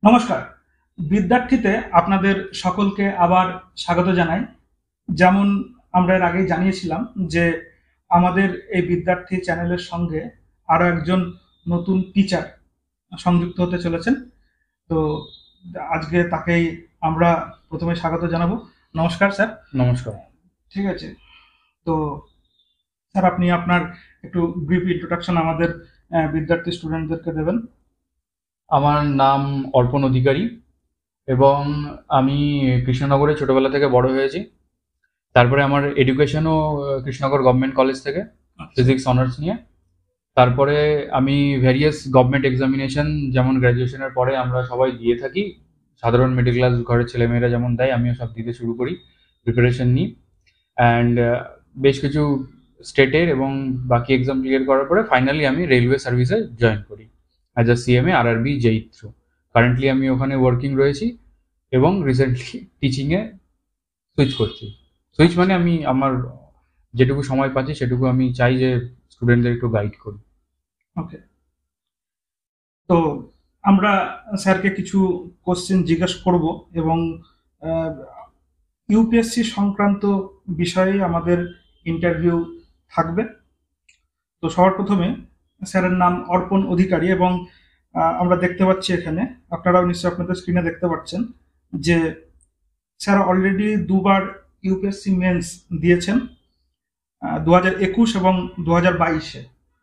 নমস্কার। বিদ্যার্থীতে আপনাদের সকলকে আবার স্বাগত জানাই। যেমন আমরা এর আগেই জানিয়েছিলাম যে আমাদের এই বিদ্যার্থী চ্যানেলের সঙ্গে আরো একজন নতুন টিচার সংযুক্ত হতে চলেছেন। তো আজকে তাকেই আমরা প্রথমে স্বাগত জানাবো। নমস্কার স্যার। নমস্কার। ঠিক আছে। তো স্যার আপনি আপনার একটু ব্রিফ ইন্ট্রোডাকশন আমাদের বিদ্যার্থী স্টুডেন্টদেরকে দেবেন। আমার নাম অর্পণ অধিকারী এবং আমি কৃষ্ণনগরে ছোটবেলা থেকে বড় হয়েছি। তারপরে আমার এডুকেশনও কৃষ্ণনগর গভর্নমেন্ট কলেজ থেকে ফিজিক্স অনার্স নিয়ে। তারপরে আমি ভ্যারিয়াস গভর্নমেন্ট এক্সামিনেশন যেমন গ্র্যাজুয়েশনের পরে আমরা সবাই দিয়ে থাকি, সাধারণ মিডল ক্লাস ঘরের ছেলেমেয়েরা যেমন দেয় আমিও সব দিতে শুরু করি, প্রিপারেশন নিই। অ্যান্ড বেশ কিছু স্টেটের এবং বাকি এক্সাম ক্লিয়ার করার পরে ফাইনালি আমি রেলওয়ে সার্ভিসে জয়েন করি as a CMA RRB JE through. Currently আমি ওখানে ওয়ার্কিং রয়েছি এবং রিসেন্টলি টিচিংয়ে সুইচ করছি। সুইচ মানে আমি আমার যেটুকু সময় পাচ্ছি সেটুকু আমি চাই যে স্টুডেন্টদের একটু গাইড করি। ওকে। তো আমরা স্যারকে কিছু কোশ্চেন জিজ্ঞেস করব এবং ইউপিএসসি সংক্রান্ত বিষয়ে আমাদের ইন্টারভিউ থাকবে। তো সবার প্রথমে স্যারের নাম অর্পণ অধিকারী এবং আমরা দেখতে পাচ্ছি এখানে, আপনারাও নিশ্চয়ই আপনাদের স্ক্রিনে দেখতে পাচ্ছেন যে স্যার অলরেডি দুবার ইউপিএসসি মেন্স দিয়েছেন, 2021 এবং 2022-এ।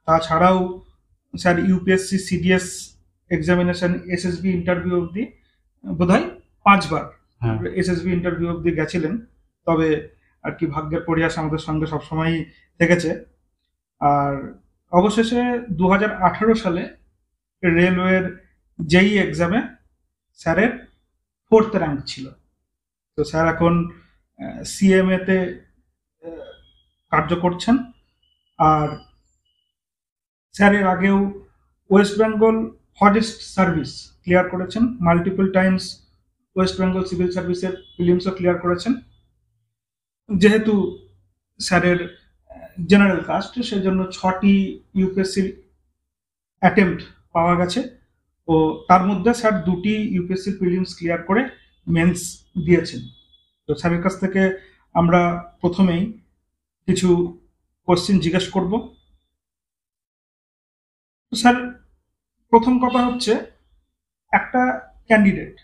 তাছাড়াও sir UPSC CDS examination SSB interview অবধি বোধহয় 5 বার হ্যাঁ। এসএসবি ইন্টারভিউ অবধি গেছিলেন। তবে আর কি ভাগ্যের পরিহাস আমাদের সঙ্গে সবসময়ই থেকেছে। আর অবশেষে 2018 সালে রেলওয়ের জেই এক্সামে স্যারের 4th র্যাঙ্ক ছিল। তো স্যার এখন সিএমএ তে কার্য করছেন। আর স্যারের আগেও West Bengal forest service clear করেছেন, multiple times West Bengal civil সার্ভিসের প্রিলিমসও ক্লিয়ার করেছেন। যেহেতু স্যারের জেনারেল কাস্ট, সেজন্য 6টি ইউপিএসসি অ্যাটেম্প্ট পাওয়া গেছে ও তার মধ্যে স্যার 2টি ইউপিএসসি প্রিলিমস ক্লিয়ার করে মেন্স দিয়েছেন। তো স্যারের কাছ থেকে আমরা প্রথমেই কিছু কোশ্চেন জিজ্ঞেস করব। তো স্যার প্রথম কথা হচ্ছে, একটা ক্যান্ডিডেট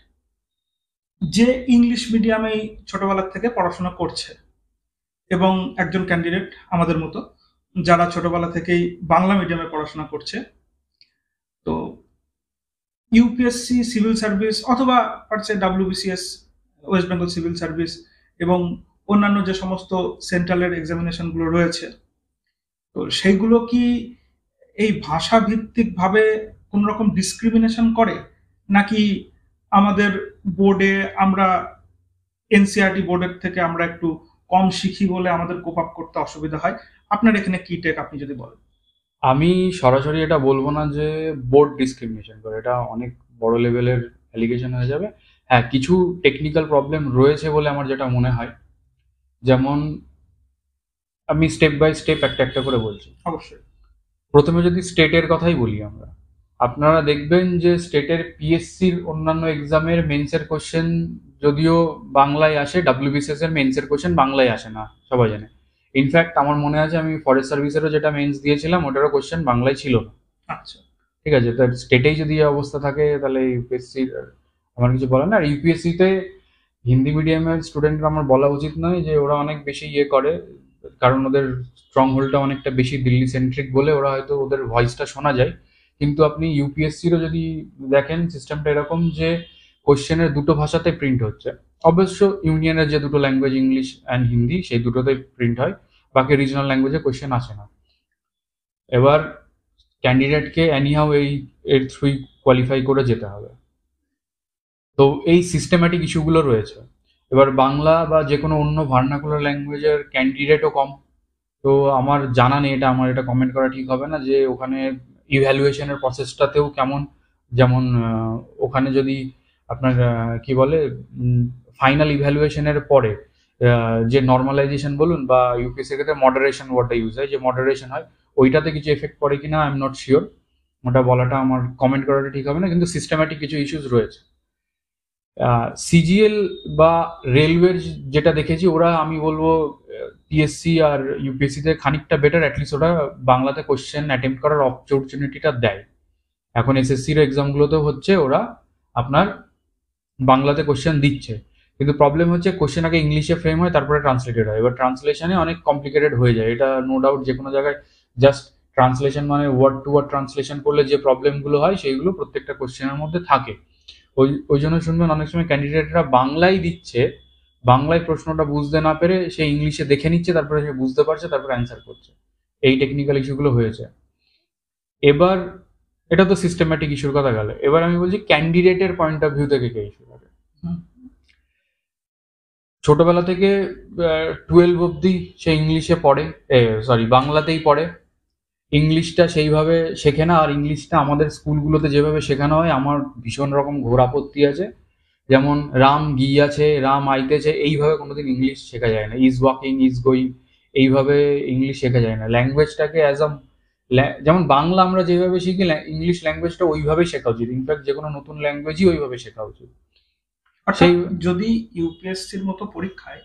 যে ইংলিশ মিডিয়ামেই ছোটবেলার থেকে পড়াশোনা করছে এবং একজন ক্যান্ডিডেট আমাদের মতো যারা ছোটবেলা থেকেই বাংলা মিডিয়ামে পড়াশোনা করছে, তো ইউপিএসসি সিভিল সার্ভিস অথবা হচ্ছে WBCS West Bengal civil service এবং অন্যান্য যে সমস্ত সেন্ট্রালের এক্সামিনেশনগুলো রয়েছে, তো সেইগুলো কি এই ভাষা ভিত্তিক ভাবে কোন রকম ডিসক্রিমিনেশন করে, নাকি আমাদের বোর্ডে আমরা এনসিআরটি বোর্ডের থেকে আমরা একটু কম শিখি বলে আমাদের কোপ আপ করতে অসুবিধা হয়? আপনার এখানে কি টেক আপনি যদি বলেন। আমি সরাসরি এটা বলবো না যে বোর্ড ডিসক্রিমিনেশন করে, এটা অনেক বড় লেভেলের অ্যালিগেশন হয়ে যাবে। হ্যাঁ, কিছু টেকনিক্যাল প্রবলেম রয়েছে বলে আমার যেটা মনে হয়। যেমন আমি স্টেপ বাই স্টেপ একটা একটা করে বলছি। অবশ্যই। প্রথমে যদি স্টেটের কথাই বলি আমরা, আপনারা দেখবেন যে স্টেটের পিএসসির অন্যান্য এক্সামের মেন্সের কোশ্চেন যদিও বাংলায় আসে, ডাব্লিউবিসিএস এর মেন্সের কোশ্চেন বাংলায় আসে না, সবাই জানে। ইনফ্যাক্ট আমার মনে আছে আমি ফরেস্ট সার্ভিসেরও যেটা মেন্স দিয়েছিলাম ওটারও কোশ্চেন বাংলায় ছিল না। আচ্ছা। ঠিক আছে, তো স্টেটেই যদি এই অবস্থা থাকে তাহলে ইউপিএসসি আমার কিছু বলার না। আর ইউপিএসসিতে হিন্দি মিডিয়ামের স্টুডেন্টরা আমার বলা উচিত নয় যে ওরা অনেক বেশি ইয়ে করে, কারণ ওদের স্ট্রং হোল্ডটা অনেকটা বেশি দিল্লি সেন্ট্রিক বলে ওরা হয়তো ওদের ভয়েসটা শোনা যায়। কিন্তু আপনি ইউপিএসসিরও যদি দেখেন সিস্টেমটা এরকম যে কোশ্চেনের দুটো ভাষাতে প্রিন্ট হচ্ছে। অবশ্য ইউনিয়নের যে দুটো ল্যাঙ্গুয়েজ ইংলিশ অ্যান্ড হিন্দি সেই দুটোতেই প্রিন্ট হয়, বাকি রিজনাল ল্যাঙ্গুয়েজে কোশ্চেন আসে না। এবার ক্যান্ডিডেটকে এনিহাউ এর থ্রুই কোয়ালিফাই করে যেতে হবে। তো এই সিস্টেম্যাটিক ইস্যুগুলো রয়েছে। এবার বাংলা বা যে কোনো অন্য ভার্নাকুলার ল্যাঙ্গুয়েজের ক্যান্ডিডেটও কম। তো আমার জানা নেই, এটা আমার এটা কমেন্ট করা ঠিক হবে না যে ওখানে ইভ্যালুয়েশনের প্রসেসটাতেও কেমন। যেমন ওখানে যদি আপনার কি বলে ফাইনাল ইভ্যালুয়েশনের পরে যে নর্মালাইজেশন বলুন বা ইউপিএসসির ক্ষেত্রে মডারেশন ওয়ার্ডটা ইউজ হয়, যে মডারেশন হয় ওইটাতে কিছু এফেক্ট পড়ে কিনা আই এম নট শিওর, ওটা বলাটা আমার কমেন্ট করাটা ঠিক হবে না। কিন্তু সিস্টেম্যাটিক কিছু ইস্যুস রয়েছে। সিজিএল বা রেলওয়ের যেটা দেখেছি, ওরা আমি বলবো পিএসসি আর ইউপিএসসি তে খানিকটা বেটার, অ্যাটলিস্ট ওরা বাংলাতে কোশ্চেন অ্যাটেম্প্ট করার অপরচুনিটিটা দেয়। এখন এসএসসির এক্সামগুলোতেও হচ্ছে ওরা আপনার বাংলাতে কোশ্চেন দিচ্ছে, কিন্তু প্রবলেম হচ্ছে কোশ্চেন আগে ইংলিশে ফ্রেম হয়, তারপরে ট্রান্সলেটেড হয়। এবার ট্রান্সলেশনে অনেক কমপ্লিকেটেড হয়ে যায়, এটা নো ডাউট। যে কোনো জায়গায় জাস্ট ট্রান্সলেশন মানে ওয়ার্ড টু ওয়ার্ড ট্রান্সলেশন করলে যে প্রবলেমগুলো হয় সেইগুলো প্রত্যেকটা কোশ্চেনের মধ্যে থাকে। ওই জন্য শুনবেন অনেক সময় ক্যান্ডিডেটরা বাংলায় দিচ্ছে, বাংলায় প্রশ্নটা বুঝতে না পেরে সে ইংলিশে দেখে নিচ্ছে, তারপরে সে বুঝতে পারছে, তারপরে অ্যান্সার করছে। এই টেকনিক্যাল ইস্যুগুলো হয়েছে। এবার এটা তো সিস্টেম্যাটিক ইস্যুর কথা গেল, এবার আমি বলছি ক্যান্ডিডেটের পয়েন্ট অফ ভিউ থেকে কে ইস্যু হবে। ছোটবেলা থেকে 12 অব্দি সে ইংলিশে পড়ে, বাংলাতেই পড়ে, ইংলিশটা সেইভাবে শেখে না। আর ইংলিশটা আমাদের স্কুলগুলোতে যেভাবে শেখানো হয়, আমার ভীষণ রকম ঘোর আপত্তি আছে। যেমন রাম গিয়াছে, রাম আইতেছে, এইভাবে কোনোদিন ইংলিশ শেখা যায় না। ইজ ওয়াকিং, ইজ গোয়িং, এইভাবে ইংলিশ শেখা যায় না। ল্যাঙ্গুয়েজটাকে যেমন বাংলা আমরা যেভাবে শিখি, ইংলিশ ল্যাঙ্গুয়েজটা ওইভাবেই শেখা উচিত। ইনফ্যাক্ট যে কোনো নতুন ল্যাঙ্গুয়েজই ওইভাবে শেখা উচিত। অর্থাৎ যদি ইউপিএসসির মতো পরীক্ষায়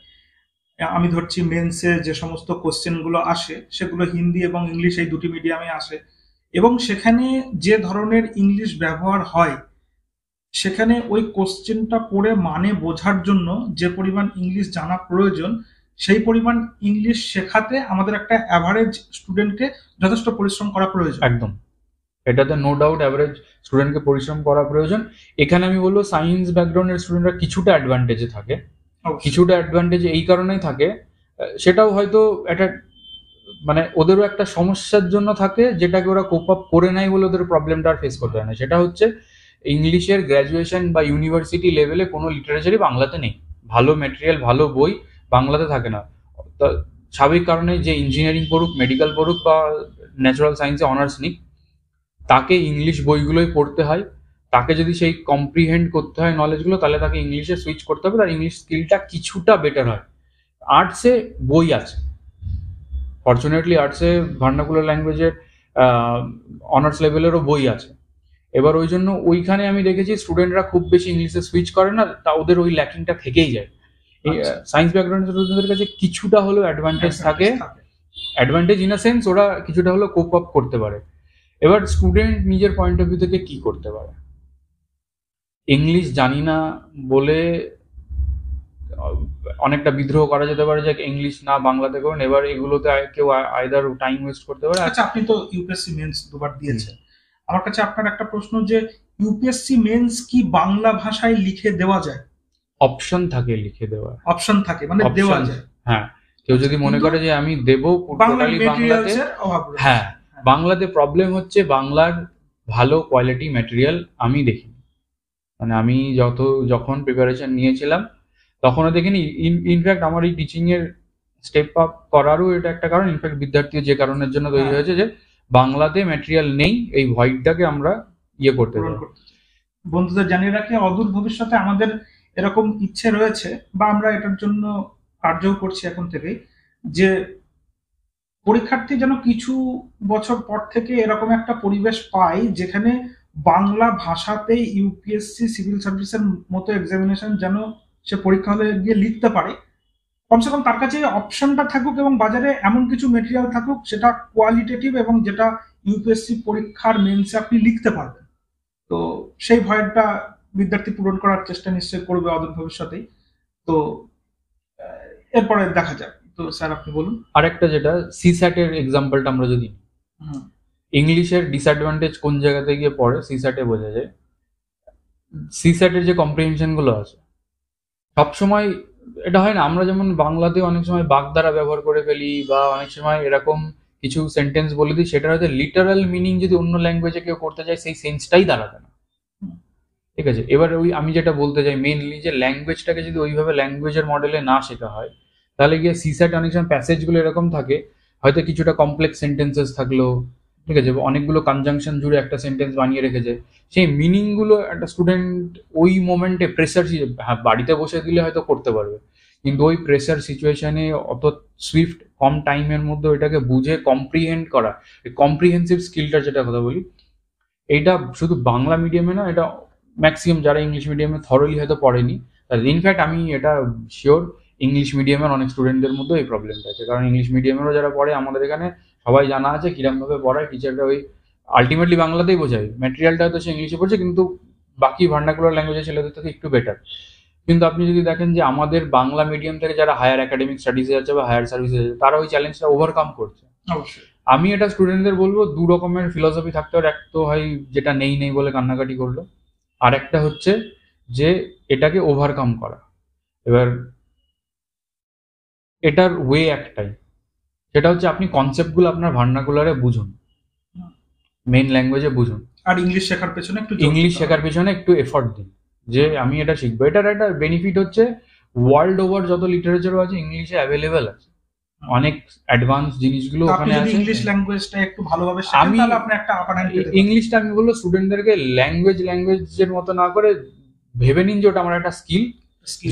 আমি ধরছি মেন্সে যে সমস্ত কোশ্চেনগুলো আসে সেগুলো হিন্দি এবং ইংলিশ এই দুটি মিডিয়ামে আসে, এবং সেখানে যে ধরনের ইংলিশ ব্যবহার হয়, সেখানে ওই কোশ্চেনটা পড়ে মানে বোঝার জন্য যে পরিমাণ ইংলিশ জানা প্রয়োজন, সেই পরিমাণ ইংলিশ শেখাতে আমাদের একটা অ্যাভারেজ স্টুডেন্টকে যথেষ্ট পরিশ্রম করা প্রয়োজন। একদম, এটাতে নো ডাউট অ্যাভারেজ স্টুডেন্টকে পরিশ্রম করা প্রয়োজন। এখানে আমি বলবো সায়েন্স ব্যাকগ্রাউন্ডের স্টুডেন্টরা কিছুটা অ্যাডভান্টেজে থাকে। কিছুটা অ্যাডভান্টেজ এই কারণেই থাকে, সেটাও হয়তো একটা মানে ওদেরও একটা সমস্যার জন্য থাকে, যেটাকে ওরা কোপ আপ করে নেয় বলে ওদের প্রবলেমটা আর ফেস করতে হয় না। সেটা হচ্ছে ইংলিশের গ্র্যাজুয়েশন বা ইউনিভার্সিটি লেভেলে কোনো লিটারেচারই বাংলাতে নেই। ভালো ম্যাটেরিয়াল, ভালো বই বাংলাতে থাকে না। স্বাভাবিক কারণে যে ইঞ্জিনিয়ারিং পড়ুক, মেডিকেল পড়ুক বা ন্যাচারাল সায়েন্সে অনার্স নিক, তাকে ইংলিশ বইগুলোই পড়তে হয়। তাকে যদি সেই কম্প্রিহেন্ড করতে হয় নলেজগুলো, তাহলে তাকে ইংলিশে সুইচ করতে হবে, তার ইংলিশ স্কিলটা কিছুটা বেটার হয়। আর্টসে বই আছে, ফর্চুনেটলি আর্টসে ভার্নাকুলার ল্যাঙ্গুয়েজের অনার্স লেভেলেরও বই আছে। এবার ওই জন্য ওইখানে আমি দেখেছি স্টুডেন্টরা খুব বেশি ইংলিশে সুইচ করে না, তা ওদের ওই ল্যাকিংটা থেকেই যায়। সায়েন্স ব্যাকগ্রাউন্ডের স্টুডেন্টদের কাছে কিছুটা হলেও অ্যাডভান্টেজ থাকে, অ্যাডভান্টেজ ইন আ সেন্স ওরা কিছুটা হলেও কোপ আপ করতে পারে। এবার স্টুডেন্ট নিজের পয়েন্ট অফ ভিউ থেকে কি করতে পারে? ইংলিশ জানি না বলে অনেকটা বিদ্রোহ করা যেতে পারে যে ইংলিশ না বাংলাতে করুন। এবার এগুলোতে কেউ আইদার টাইম ওয়েস্ট করতে পারে। আচ্ছা, আপনি তো ইউপিএসসি মেন্স দুবার দিয়েছেন, আমার কাছে আপনার একটা প্রশ্ন, যে ইউপিএসসি মেন্স কি বাংলা ভাষায় লিখে দেওয়া যায়? অপশন থাকে লিখে দেওয়া, অপশন থাকে মানে দেওয়া যায়। হ্যাঁ, কেউ যদি মনে করে যে আমি দেব টোটালি বাংলাতে, হ্যাঁ, বাংলাতে প্রবলেম হচ্ছে বাংলার ভালো কোয়ালিটি ম্যাটেরিয়াল আমি দেখিনি। মানে আমি যখন প্রিপারেশন নিয়েছিলাম তখনও দেখিনি। ইনফ্যাক্ট আমার এই টিচিং এর স্টেপ আপ করারও এটা একটা কারণ। ইনফ্যাক্ট বিদ্যার্থী যে কারণের জন্য তৈরি হয়েছে, যে বাংলাতে ম্যাটেরিয়াল নেই, এই ভয়েডটাকে আমরা ইয়ে করতে চাই। বন্ধুদের জানিয়ে রাখি, অদূর ভবিষ্যতে আমাদের এরকম ইচ্ছে রয়েছে বা আমরা এটার জন্য কার্যও করছি এখন থেকেই, যে পরীক্ষার্থী যেন কিছু বছর পর থেকে এরকম একটা পরিবেশ পায় যেখানে বাংলা ভাষাতেই ইউপিএসসি সিভিল সার্ভিসের মতো এক্সামিনেশন যেন সে পরীক্ষা হলে গিয়ে লিখতে পারে। কমসে কম তার কাছে অপশনটা থাকুক এবং বাজারে এমন কিছু মেটেরিয়াল থাকুক সেটা কোয়ালিটেটিভ এবং যেটা ইউপিএসসি পরীক্ষার মেন্সে আপনি লিখতে পারবেন। তো সেই ভয়টা বিদ্যার্থী পূরণ করার চেষ্টা নিশ্চয়ই করবে অদূর ভবিষ্যতেই। তো এরপরে দেখা যাক। তো স্যার আপনি বলুন। আরেকটা যেটা সিস্যাট এর এক্সাম্পলটা আমরা যদি ইংলিশের ডিসঅ্যাডভান্টেজ কোন জায়গাতে গিয়ে পড়ে সিস্যাটে বোঝা যায়। সিস্যাটের যে কম্প্রিহেনশন গুলো আছে সবসময় এটা হয় না, আমরা যেমন বাংলাতে অনেক সময় বাগধারা ব্যবহার করে ফেলি বা অনেক সময় এরকম কিছু সেন্টেন্স বলে দিই, সেটার হয়তো লিটারাল মিনিং যদি অন্য ল্যাঙ্গুয়েজে কেউ করতে চায় সেই সেন্সটাই দাঁড়াবে না। ঠিক আছে, এবার ওই আমি যেটা বলতে চাই মেইনলি, যে ল্যাঙ্গুয়েজটাকে যদি ওইভাবে ল্যাঙ্গুয়েজের মডেলে না শেখা হয়, তাহলে গিয়ে সিস্যাট অনেক সময় প্যাসেজগুলো এরকম থাকে, হয়তো কিছুটা কমপ্লেক্স সেন্টেন্সেস থাকলো, ঠিক আছে, অনেকগুলো কনজাংশন জুড়ে একটা সেন্টেন্স বানিয়ে রেখেছে, সেই মিনিংগুলো একটা স্টুডেন্ট ওই মোমেন্টে প্রেসার, হ্যাঁ বাড়িতে বসে দিলে হয়তো করতে পারবে, কিন্তু ওই প্রেসার সিচুয়েশনে অত সুইফট কম টাইমের মধ্যে ওইটাকে বুঝে কম্প্রিহেন্ড করা, কম্প্রিহেন্সিভ স্কিলটার যেটা কথা বলি, এইটা শুধু বাংলা মিডিয়ামে না, এটা ম্যাক্সিমাম যারা ইংলিশ মিডিয়ামে থরলি হয়তো পড়েনি, ইনফ্যাক্ট আমি এটা শিওর ইংলিশ মিডিয়ামের অনেক স্টুডেন্টদের মধ্যে এই প্রবলেমটা আছে, কারণ ইংলিশ মিডিয়ামেরও যারা পড়ে আমাদের এখানে সবাই জানা আছে কিরমভাবে পড়ায় টিচাররা, ওই আলটিমেটলি বাংলাতেই বোঝায়, ম্যাটেরিয়ালটা হয়তো সে ইংলিশে পড়ছে কিন্তু বাকি ভার্নাকুলার ল্যাঙ্গুয়েজের ছেলেদের থেকে একটু বেটার। কিন্তু আপনি যদি দেখেন যে আমাদের বাংলা মিডিয়াম থেকে যারা হায়ার একাডেমিক স্টাডিজে যাচ্ছে বা হায়ার সার্ভিসে যাচ্ছে, তারা ওই চ্যালেঞ্জটা ওভারকাম করছে। অবশ্যই আমি এটা স্টুডেন্টদের বলবো, দু রকমের ফিলসফি থাকতে পারে। এক তো হয় যেটা নেই নেই বলে কান্নাকাটি করলো, আর একটা হচ্ছে যে এটাকে ওভারকাম করা। এবার এটার ওয়ে একটাই, সেটা হচ্ছে আপনি কনসেপ্টগুলো আপনার ভার্নাকুলারে বুঝুন, মেইন ল্যাঙ্গুয়েজে বুঝুন, আর ইংলিশ শেখার পেছনে একটু ইংলিশ শেখার পেছনে একটু এফর্ট দিন যে আমি এটা শিখবো। এটার একটা বেনিফিট হচ্ছে ওয়ার্ল্ড ওভার যত লিটারেচারও আছে ইংলিশে অ্যাভেলেবেল আছে, অনেক অ্যাডভান্স জিনিসগুলো ওখানে আছে। ইংলিশ ল্যাঙ্গুয়েজটা একটু ভালোভাবে শেখেন তাহলে আপনি একটা আপার হ্যান্ড পেতে পারেন। ইংলিশটা আমি বলবো স্টুডেন্টদেরকে ল্যাঙ্গুয়েজের মতো না করে ভেবে নিন যে ওটা আমার একটা স্কিল,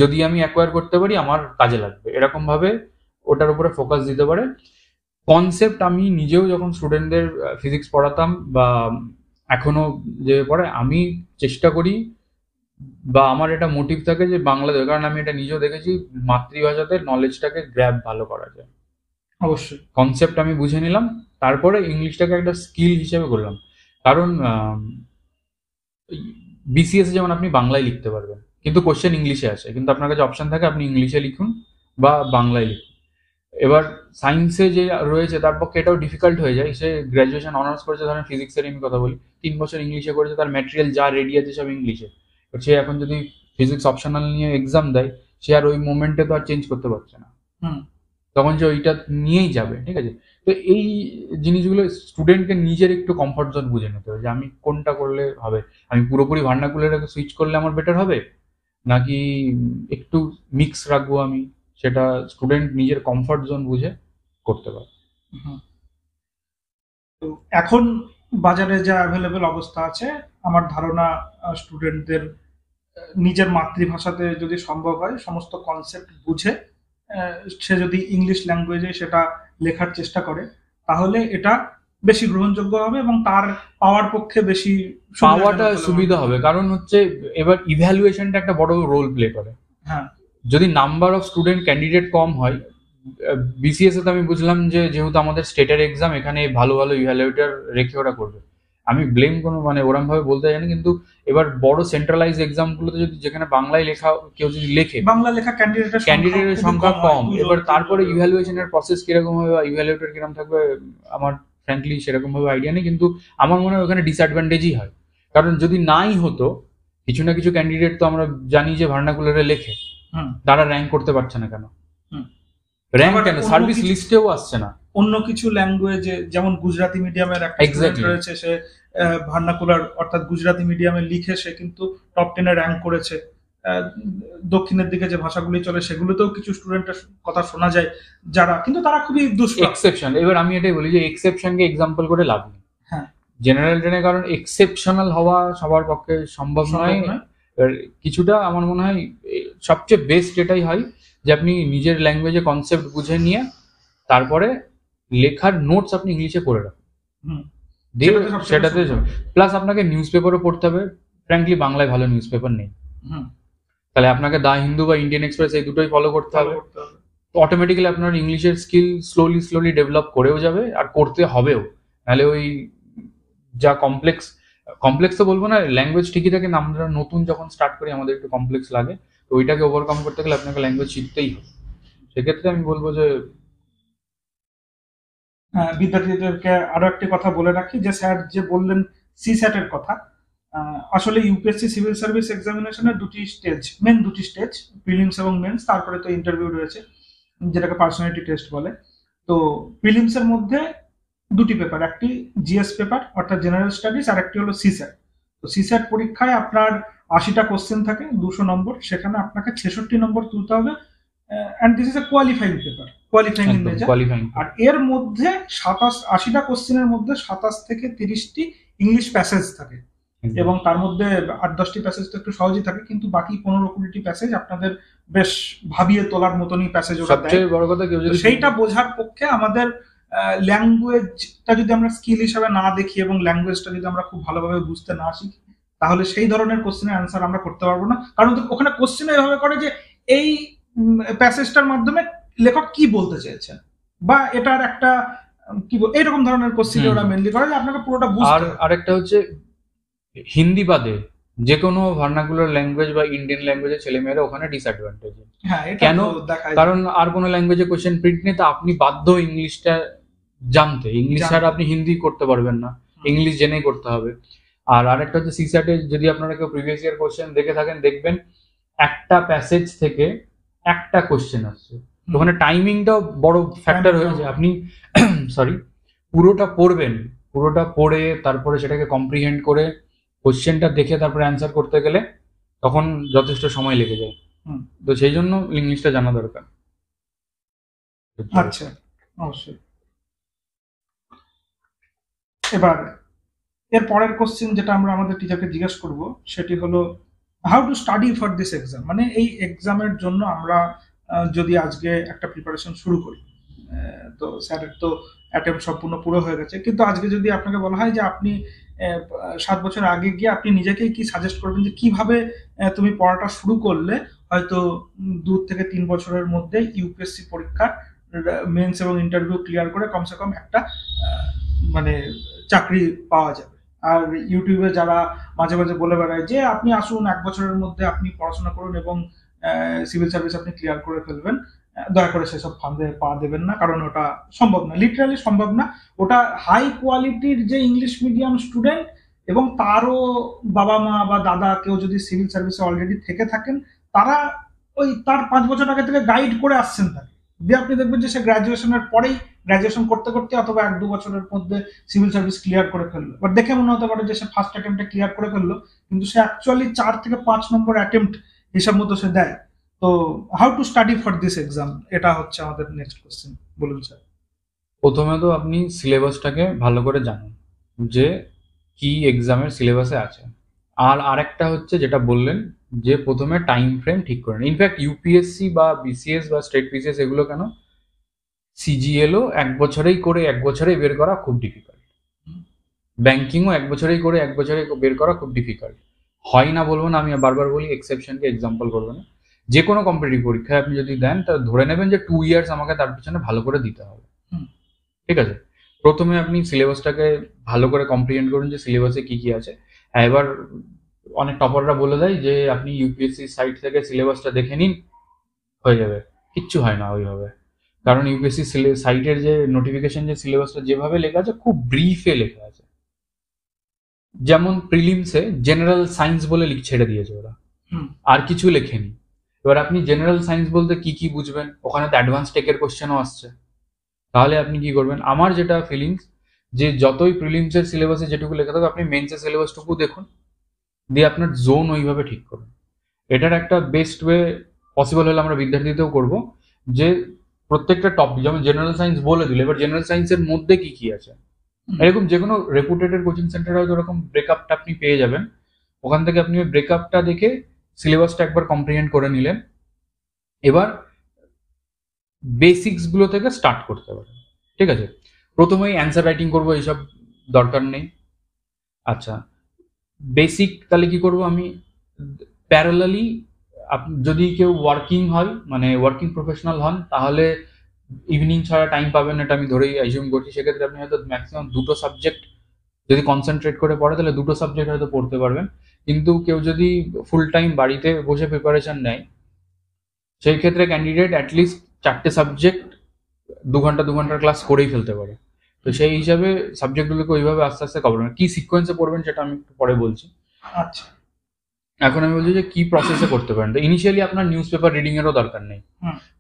যদি আমি অ্যাকোয়ার করতে পারি আমার কাজে লাগবে, এরকম ভাবে ওটার উপরে ফোকাস দিতে পারে। কনসেপ্ট আমি নিজেও যখন স্টুডেন্টদের ফিজিক্স পড়াতাম বা এখনো যে পড়ে, আমি চেষ্টা করি বা আমার এটা মোটিভ থাকে যে বাংলাদেশ, কারণ আমি এটা নিজেও দেখেছি মাতৃভাষাতে নলেজটাকে গ্র্যাব ভালো করা যায়। অবশ্যই কনসেপ্ট আমি বুঝে নিলাম, তারপরে ইংলিশটাকে একটা স্কিল হিসেবে করলাম। কারণ বিসিএস যেমন আপনি বাংলায় লিখতে পারবেন কিন্তু কোশ্চেন ইংলিশে আসে, কিন্তু আপনার কাছে অপশন থাকে আপনি ইংলিশে লিখুন বা বাংলায় লিখুন। এবার সায়েন্সে যে রয়েছে তার পক্ষে এটাও ডিফিকাল্ট হয়ে যায়, সে গ্র্যাজুয়েশন অনার্স করেছে, ধরেন ফিজিক্সের আমি কথা বলি, 3 বছর ইংলিশে করেছে, তার ম্যাটেরিয়াল যা রেডি আছে সব ইংলিশে, সে এখন যদি ফিজিক্স অপশনাল নিয়ে এক্সাম দেয়, সে আর ওই মোমেন্টে তো আর চেঞ্জ করতে পারছে না, তখন সে ওইটা নিয়েই যাবে। ঠিক আছে, তো এই জিনিসগুলো স্টুডেন্টকে নিজের একটু কমফর্ট জোন বুঝে নিতে হবে যে আমি কোনটা করলে হবে, আমি পুরোপুরি ভার্নাকুলারে সুইচ করলে আমার বেটার হবে নাকি একটু মিক্স রাখবো আমি, সেটা স্টুডেন্ট নিজের কমফর্ট জোন বুঝে করতে পারে। তো এখন বাজারে যা অ্যাভেলেবেল অবস্থা আছে, আমার ধারণা স্টুডেন্টদের নিজের মাতৃভাষাতে যদি সম্ভব হয় সমস্ত কনসেপ্ট বুঝে সে যদি ইংলিশ ল্যাঙ্গুয়েজে সেটা লেখার চেষ্টা করে তাহলে এটা বেশি গ্রহণযোগ্য হবে এবং তার পাওয়ার পক্ষে বেশি পাওয়াটা সুবিধা হবে। কারণ হচ্ছে এবার ইভ্যালুয়েশনটা একটা বড় রোল প্লে করে। হ্যাঁ, যদি নাম্বার অফ স্টুডেন্ট ক্যান্ডিডেট কম হয়, বিসিএস এ তো আমি বুঝলাম যে যেহেতু আমাদের স্টেটের এক্সাম, এখানে ভালো ভালো ইভ্যালুয়েটর রেখে ওরা করবে, আমি ব্লেম কোনো মানে ওরম ভাবে বলতে জানি, কিন্তু এবার বড় সেন্ট্রালাইজ এক্সাম গুলোতে যদি যেখানে বাংলায় লেখা কেউ যদি লেখে, বাংলা লেখা ক্যান্ডিডেটের সংখ্যা কম, এবার তারপরে ইভ্যালুয়েশনের প্রসেস কিরকম হবে বা ইভ্যালুয়েটর কিরকম থাকবে আমার ফ্র্যাঙ্কলি সেরকম ভাবে আইডিয়া নেই, কিন্তু আমার মনে হয় ওখানে ডিসঅ্যাডভান্টেজই হয়। কারণ যদি নাই হতো, কিছু না কিছু ক্যান্ডিডেট তো আমরা জানি যে ভার্নাকুলারে লেখে, তারা র্যাঙ্ক করতে পারছে না কেন, র্যাঙ্ক কেন সার্ভিস লিস্টেও আসছে না। অন্য কিছু ল্যাঙ্গুয়েজে যেমন গুজরাটি মিডিয়ামের একটা স্টুডেন্ট রয়েছে, সে ভার্নাকুলার অর্থাৎ গুজরাটি মিডিয়ামে লিখে সে কিন্তু টপ 10 এ র্যাঙ্ক করেছে। দক্ষিণের দিকে যে ভাষাগুলি চলে সেগুলোতেও কিছু স্টুডেন্টের কথা শোনা যায় যারা, কিন্তু তারা খুবই এক্সেপশন। এবার আমি এটাই বলি যে এক্সেপশনকে এক্সাম্পল করে লাভ নেই। হ্যাঁ, জেনারেল ট্রেনে, কারণ এক্সেপশনাল হওয়া সবার পক্ষে সম্ভব নয়। কিছুটা আমার মনে হয় সবচেয়ে বেস্ট এটাই হয় যে আপনি নিজের ল্যাঙ্গুয়েজে কনসেপ্ট বুঝে নিয়ে তারপরে লেখার নোটস আপনি ইংলিশে করে রাখুন, সেটাতে প্লাস আপনাকে নিউজ পেপারও পড়তে হবে। ফ্র্যাঙ্কলি বাংলায় ভালো নিউজ পেপার নেই, তাহলে আপনাকে দা হিন্দু বা ইন্ডিয়ান এক্সপ্রেস এই দুটোই ফলো করতে হবে। অটোমেটিক্যালি আপনার ইংলিশের স্কিল স্লোলি ডেভেলপ করেও যাবে আর করতে হবেও, নাহলে ওই যা কমপ্লেক্স তো বলবো না, ল্যাঙ্গুয়েজ ঠিকই থাকে, আমরা নতুন যখন স্টার্ট করি আমাদের একটু কমপ্লেক্স লাগে, তো ওইটাকে ওভারকাম করতে গেলে আপনাকে ল্যাঙ্গুয়েজ শিখতেই হবে। সেক্ষেত্রে আমি বলবো যে বিদ্যার্থীদেরকে আরো একটি কথা বলে রাখি যে স্যার যে বললেন সিস্যাট এর কথা, আসলে ইউপিএসসি সিভিল সার্ভিস এক্সামিনেশনের মেন দুটি স্টেজ, প্রিলিমস এবং মেন্স, তারপরে তো ইন্টারভিউ রয়েছে যেটাকে পার্সোনালিটি টেস্ট বলে। তো প্রিলিমসের মধ্যে দুটি পেপার, একটি জিএস পেপার অর্থাৎ জেনারেল স্টাডিজ, আর একটি হলো সিস্যাট। তো সিস্যাট পরীক্ষায় আপনার 80টা কোশ্চেন থাকে, 200 নম্বর, সেখানে আপনাকে 66 নম্বর তুলতে হবে। And this is a qualifying paper, qualifying in nature. আর এর মধ্যে 80টা কোশ্চেনের মধ্যে 27 থেকে 30টি ইংলিশ প্যাসেজ থাকে এবং তার মধ্যে 8-10টি প্যাসেজ তো একটু সহজই থাকে, কিন্তু বাকি 15-20টি প্যাসেজ আপনাদের বেশ ভাবিয়ে তোলার মতনই প্যাসেজ ওরা দেয়। সবচেয়ে বড় কথা কেউ যদি সেইটা বোঝার পক্ষে আমাদের ল্যাঙ্গুয়েজটা যদি আমরা স্কিল হিসাবে না দেখি এবং ল্যাঙ্গুয়েজটা যদি আমরা খুব ভালোভাবে বুঝতে না শিখি, তাহলে সেই ধরনের কোশ্চেনের অ্যান্সার আমরা করতে পারবো না, কারণ ওখানে কোশ্চেন এভাবে করে যে এই প্যাসেজটার মাধ্যমে লেখক কি বলতে চেয়েছেন, বা এটার একটা কি এইরকম ধরনের কোশ্চেন ওরা মেনলি করে যে আপনাকে পুরোটা বুঝতে। আর আরেকটা হচ্ছে হিন্দি বাদে যে কোনো ভার্নাকুলার ল্যাঙ্গুয়েজ বা ইন্ডিয়ান ল্যাঙ্গুয়েজের ছেলেমেয়েরা ওখানে ডিসঅ্যাডভান্টেজ। কেন? কারণ আর কোনো ল্যাঙ্গুয়েজে কোশ্চেন প্রিন্ট নেই, তো আপনি বাধ্য ইংলিশটা জানতে। ইংলিশ ছাড়া আপনি হিন্দি করতে পারবেন না, ইংলিশ জেনেই করতে হবে। আর আরেকটা হচ্ছে সিস্যাটে যদি আপনারা কেউ প্রিভিয়াস ইয়ার কোশ্চেন দেখে থাকেন, দেখবেন একটা প্যাসেজ থেকে একটা কোশ্চেন আসছে, ওখানে টাইমিংটাও বড় ফ্যাক্টর হয়ে যায়। আপনি সরি পুরোটা পড়বেন, পুরোটা পড়ে তারপরে সেটাকে কম্প্রিহেন্ড করে কোশ্চেনটা দেখে তারপরে অ্যান্সার করতে গেলে তখন যথেষ্ট সময় লেগে যায়। তো সেই জন্য ইংলিশটা জানা দরকার। আচ্ছা, অবশ্যই। এবার এর পরের কোশ্চেন যেটা আমরা আমাদের টিচারকে জিজ্ঞেস করব সেটি হলো how to study for this exam. মানে এই এক্সামের জন্য আমরা যদি আজকে একটা প্রিপারেশন শুরু করি, তো স্যারের তো অ্যাটেম্প সম্পূর্ণ পুরো হয়ে গেছে, কিন্তু আজকে যদি আপনাকে বলা হয় যে আপনি 7 বছর আগে গিয়ে আপনি নিজেকেই কি সাজেস্ট করবেন যে কিভাবে তুমি পড়াটা শুরু করলে হয়তো 2 থেকে 3 বছরের মধ্যে ইউপিএসসি পরীক্ষার মেন্স এবং ইন্টারভিউ ক্লিয়ার করে কমসে কম একটা মানে চাকরি পাওয়া যাবে। আর ইউটিউবে যারা মাঝে মাঝে বলে বেড়ায় যে আপনি আসুন 1 বছরের মধ্যে আপনি পড়াশোনা করুন এবং সিভিল সার্ভিস আপনি ক্লিয়ার করে ফেলবেন, দয়া করে সেসব ফান্দে পা দেবেন না, কারণ ওটা সম্ভব না, লিটারালি সম্ভব না। ওটা হাই কোয়ালিটির যে ইংলিশ মিডিয়াম স্টুডেন্ট এবং তারও বাবা মা বা দাদা কেউ যদি সিভিল সার্ভিসে অলরেডি থেকে থাকেন, তারা ওই তার 5 বছর আগে থেকে গাইড করে আসছেন তাকে, দিয়ে আপনি দেখবেন যে সে গ্রাজুয়েশনের পরেই গ্রাজুয়েশন করতে করতে অথবা 1-2 বছরের মধ্যে সিভিল সার্ভিস ক্লিয়ার করে ফেললো। বাট দেখে মনে হতে পারে যে সে ফার্স্ট অ্যাটেম্পটে ক্লিয়ার করে ফেললো, কিন্তু সে অ্যাকচুয়ালি 4 থেকে 5 নম্বর অ্যাটেম্পট হিসাব মতো সে দেয়। তো how to study for this exam, এটা হচ্ছে আমাদের নেক্সট কোশ্চেন। বলুন স্যার। প্রথমে তো আপনি সিলেবাসটাকে ভালো করে জানুন যে কি এক্সামের সিলেবাসে আছে। আর আরেকটা হচ্ছে যেটা বললেন যে প্রথমে টাইম ফ্রেম ঠিক করেন। ইনফ্যাক্ট ইউপিএসসি বা বিসিএস বা স্টেট পিসিএস এগুলো কেন, সিজিএলও 1 বছরেই করে 1 বছরেই বের করা খুব ডিফিকাল্ট, ব্যাংকিংও 1 বছরেই করে 1 বছরে বের করা খুব ডিফিকাল্ট। হয় না বলবো না, আমি বারবার বলি এক্সেপশনকে এক্সাম্পল করবো না। যে কোনো কম্পিটিটিভ পরীক্ষায় আপনি যদি দেন তা ধরে নেবেন যে 2 ইয়ার্স আমাকে তার পিছনে ভালো করে দিতে হবে। ঠিক আছে, প্রথমে আপনি সিলেবাসটাকে ভালো করে কম্প্রিহেন্ড করুন যে সিলেবাসে কি কি আছে। এবার অনেক টপাররা বলে দেয় যে আপনি ইউপিএসসি সাইট থেকে সিলেবাসটা দেখে নিন, হয়ে যাবে। কিচ্ছু হয় না ওইভাবে, কারণ ইউপিএসসি সাইটের যে নোটিফিকেশন যে সিলেবাসটা যেভাবে লেখা আছে খুব ব্রিফে লেখা আছে। যেমন প্রিলিমসে জেনারেল সায়েন্স বলে ছেড়ে দিয়েছে ওরা, আর কিছু লেখেনি। এবার আপনি জেনারেল সায়েন্স বলতে কি কি বুঝবেন, ওখানে তো অ্যাডভান্স টেকের কোশ্চেনও আসছে, তাহলে আপনি কি করবেন? আমার যেটা ফিলিংস যে যতই প্রিলিমসের সিলেবাসে যেটুকু লেখা থাকবে আপনি মেন্সের সিলেবাসটুকু দেখুন, দিয়ে আপনার জোন ওইভাবে ঠিক করুন। এটার একটা বেস্ট ওয়ে পসিবল হলে আমরা বিদ্যার্থীদেরও করব যে প্রত্যেকটা টপিক, যেমন জেনারেল সায়েন্স বলে দিল, এবার জেনারেল সায়েন্সের মধ্যে কি কি আছে, এরকম যে কোনো রেপুটেটেড কোচিং সেন্টারে হয়তো এরকম ব্রেকআপটা আপনি পেয়ে যাবেন। ওখান থেকে আপনি ওই ব্রেকআপটা দেখে সিলেবাসটা একবার কম্প্রিহেন্ড করে নিলেন। এবার বেসিক্স গুলো থেকে স্টার্ট করতে পারেন। ঠিক আছে, প্রথমেই অ্যান্সার রাইটিং করবো এইসব দরকার নেই। আচ্ছা, বেসিক তাহলে কি করব আমি, প্যারালালি যদি কেউ ওয়ার্কিং হয় মানে ওয়ার্কিং প্রফেশনাল হন তাহলে ইভিনিং ছাড়া টাইম পাবেন, এটা আমি ধরেই অ্যাজিউম করছি। সেক্ষেত্রে আপনি হয়তো ম্যাক্সিমাম 2টো সাবজেক্ট যদি কনসেন্ট্রেট করে পড়ে তাহলে 2টো সাবজেক্ট হয়তো পড়তে পারবেন। কিন্তু কেউ যদি ফুল টাইম বাড়িতে বসে প্রিপারেশন নেয় সেই ক্ষেত্রে ক্যান্ডিডেট অ্যাটলিস্ট 4টে সাবজেক্ট 2 ঘন্টার ক্লাস করেই ফেলতে পারে। তো সেই হিসাবে সাবজেক্টগুলোকে ওইভাবে আস্তে আস্তে কভার করবেন। কি সিকোয়েন্সে পড়বেন সেটা আমি একটু পরে বলছি। আচ্ছা, এখন আমি বলছি যে কি প্রসেসে করতে পারেন। তো ইনিশিয়ালি আপনার নিউজ পেপার রিডিং এরও দরকার নেই,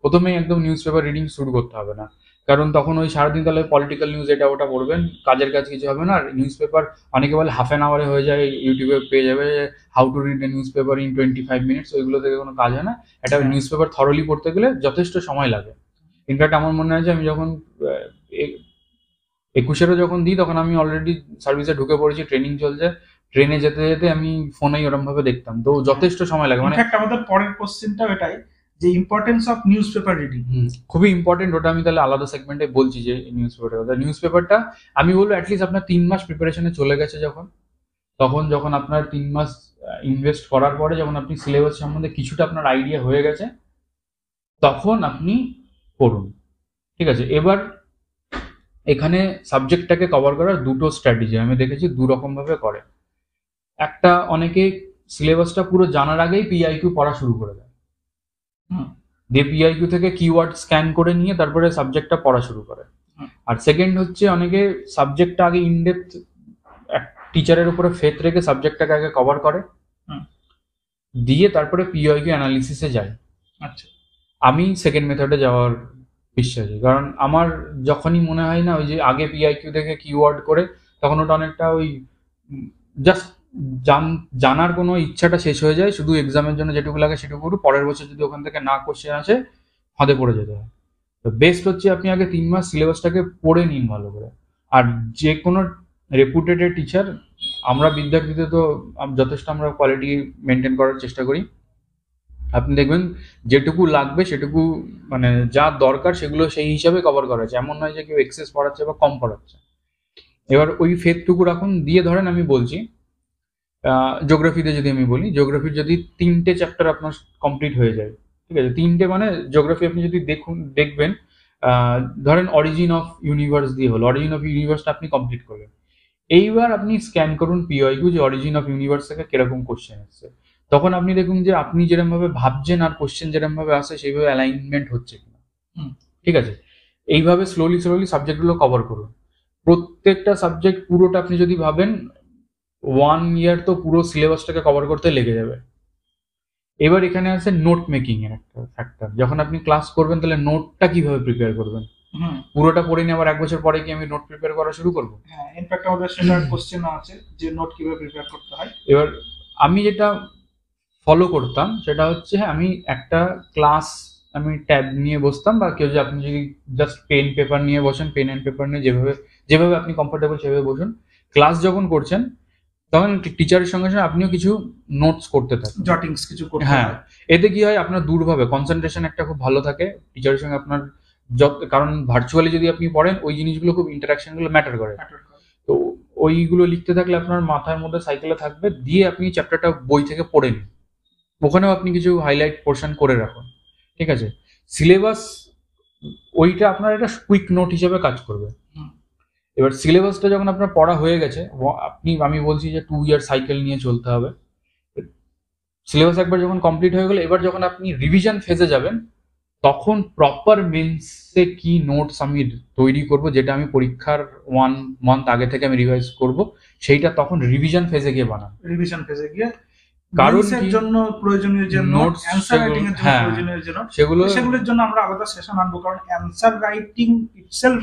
প্রথমেই একদম নিউজ পেপার রিডিং শুরু করতে হবে না, কারণ তখন ওই সারাদিন তাহলে পলিটিক্যাল নিউজ এটা ওটা পড়বেন, কাজের কাজ কিছু হবে না। আর নিউজ পেপার অনেকে বলে হাফ অ্যান আওয়ারে হয়ে যায়, ইউটিউবে পেয়ে যাবে how to read a news paper in 25 minutes, ওইগুলো থেকে কোনো কাজ হয় না। একটা নিউজ পেপার থরলি পড়তে গেলে যথেষ্ট সময় লাগে। ইনফ্যাক্ট আমার মনে হয় যে আমি যখন 21-এরও যখন দিই তখন আমি অলরেডি সার্ভিসে ঢুকে পড়েছি, ট্রেনিং চলছে, ট্রেনে যেতে যেতে আমি ফোনেই ওরকম ভাবে দেখতাম, তো যথেষ্ট সময় লাগে। মানে আমাদের পরের কোশ্চেনটাও এটাই যে importance of news paper reading খুবই ইম্পর্টেন্ট। ওটা আমি তাহলে আলাদা সেগমেন্টে বলছি যে নিউজ পেপারটা আমি বলবো অ্যাটলিস্ট আপনার 3 মাস প্রিপারেশনে চলে গেছে যখন, তখন যখন আপনার 3 মাস ইনভেস্ট করার পরে যখন আপনি সিলেবাস সম্বন্ধে কিছুটা আপনার আইডিয়া হয়ে গেছে, তখন আপনি করুন। ঠিক আছে, এবার এখানে সাবজেক্টটাকে কভার করার দুটো স্ট্র্যাটেজি আমি দেখেছি, দু রকম ভাবে করে। একটা, অনেকে সিলেবাসটা পুরো জানার আগেই পিআইকিউ পড়া শুরু করে দেয়, দিয়ে পিআইকিউ থেকে কিওয়ার্ড স্ক্যান করে নিয়ে তারপরে সাবজেক্টটা পড়া শুরু করে। আর সেকেন্ড হচ্ছে, অনেকে সাবজেক্টটা আগে ইনডেপথ টিচারের উপরে ফেথ রেখে সাবজেক্টটাকে আগে কভার করে, দিয়ে তারপরে পিআইকিউ অ্যানালিসিসে যায়। আচ্ছা, আমি সেকেন্ড মেথডে যাওয়ার বিশ্বাসী, কারণ আমার যখনই মনে হয় না ওই যে আগে পিআইকিউ থেকে কিওয়ার্ড করে, তখন ওটা অনেকটা ওই জাস্ট জানার কোনো ইচ্ছাটা শেষ হয়ে যায়, শুধু এক্সামের জন্য যেটুকু লাগে সেটুকু করু, পরের বছর যদি ওখান থেকে না কোশ্চেন আসে ফাঁদে পড়ে যেতে হয়। তো বেস্ট হচ্ছে আপনি আগে 3 মাস সিলেবাসটাকে পড়ে নিন ভালো করে। আর যে কোনো রেপুটেড টিচার, আমরা বিদ্যার্থীদের তো যথেষ্ট আমরা কোয়ালিটি মেনটেন করার চেষ্টা করি, আপনি দেখবেন যেটুকু লাগবে সেটুকু, মানে যা দরকার সেগুলো সেই হিসাবে কভার করা আছে, এমন নয় যে কেউ এক্সেস পড়াচ্ছে বা কম পড়াচ্ছে। এবার ওই ফেথটুকু রাখুন, দিয়ে ধরেন আমি বলছি জিওগ্রাফিতে যদি আমি বলি, জিওগ্রাফির যদি 3টে চ্যাপ্টার আপনার কমপ্লিট হয়ে যায়, ঠিক আছে, 3টে মানে জিওগ্রাফি আপনি যদি দেখবেন, ধরেন অরিজিন অফ ইউনিভার্স দিয়ে হলো, অরিজিন অফ ইউনিভার্সটা আপনি কমপ্লিট করলেন। এইবার আপনি স্ক্যান করুন পিওয়াইকিউ যে অরিজিন অফ ইউনিভার্স থেকে কিরকম কোশ্চেন আসছে। তখন আপনি দেখুন যে আপনি যেরকম ভাবে ভাবছেন আর কোশ্চেন যেরকম ভাবে আসে সেইভাবে অ্যালাইনমেন্ট হচ্ছে কিনা। ঠিক আছে, এইভাবে স্লোলি সাবজেক্টগুলো কভার করুন। প্রত্যেকটা সাবজেক্ট পুরোটা আপনি যদি ভাবেন 1 ইয়ার তো পুরো সিলেবাসটাকে কভার করতে লেগে যাবে। এবার এখানে আছে নোট মেকিং এর একটা ফ্যাক্টর। যখন আপনি ক্লাস করবেন তাহলে নোটটা কিভাবে প্রিপেয়ার করবেন? পুরোটা পড়ে নিয়ে আবার 1 বছর পরে কি আমি নোট প্রিপেয়ার করা শুরু করবো? হ্যাঁ, ইনফ্যাক্ট আমাদের সেটা কোশ্চেন আছে যে নোট কিভাবে প্রিপেয়ার করতে হয়। এবার আমি যেটা ফলো করতাম সেটা হচ্ছে, আমি একটা ক্লাস আমি ট্যাব নিয়ে বসতাম, বা কেউ যে আপনি যদি জাস্ট পেন পেপার নিয়ে বসেন, পেন অ্যান্ড পেপার নিয়ে যেভাবে আপনি কমফোর্টেবল সেভাবে বসুন। ক্লাস যখন করছেন তখন টিচারের সঙ্গে সঙ্গে আপনিও কিছু নোটস করতে থাকেন, জটিংস কিছু করতে হ্যাঁ, হয়। এতে কি হয়, আপনার দূরভাবে কনসেন্ট্রেশন একটা খুব ভালো থাকে টিচারের সঙ্গে আপনার। কারণ ভার্চুয়ালি যদি আপনি পড়েন ওই জিনিসগুলো খুব ইন্টারাকশনগুলো ম্যাটার করে, তো ওইগুলো লিখতে থাকলে আপনার মাথার মধ্যে সাইকেলে থাকবে, দিয়ে আপনি চ্যাপ্টারটা বই থেকে পড়ে নিন, ওখানেও আপনি কিছু হাইলাইট পোর্শন করে রাখুন। ঠিক আছে, সিলেবাস ওইটা আপনার একটা কুইক নোট হিসেবে কাজ করবে। এবার সিলেবাসটা যখন আপনার পড়া হয়ে গেছে, আমি বলছি যে 2 ইয়ার সাইকেল নিয়ে চলতে হবে। সিলেবাস একবার যখন কমপ্লিট হয়ে গেল, এবার যখন আপনি রিভিশন ফেজে যাবেন, তখন প্রপার মেন্সে কি নোটস আমি তৈরি করব, যেটা আমি পরীক্ষার 1 মান্থ আগে থেকে আমি রিভাইজ করব, সেইটা তখন রিভিশন ফেজে গিয়ে বানান। রিভিশন ফেজে গিয়ে কারণ এর জন্য প্রয়োজনীয় যে নোটস, অ্যানসার রাইটিং এর জন্য প্রয়োজনীয় যে নোট, সেগুলোর জন্য আমরা আলাদা সেশন আনবো, কারণ answer writing itself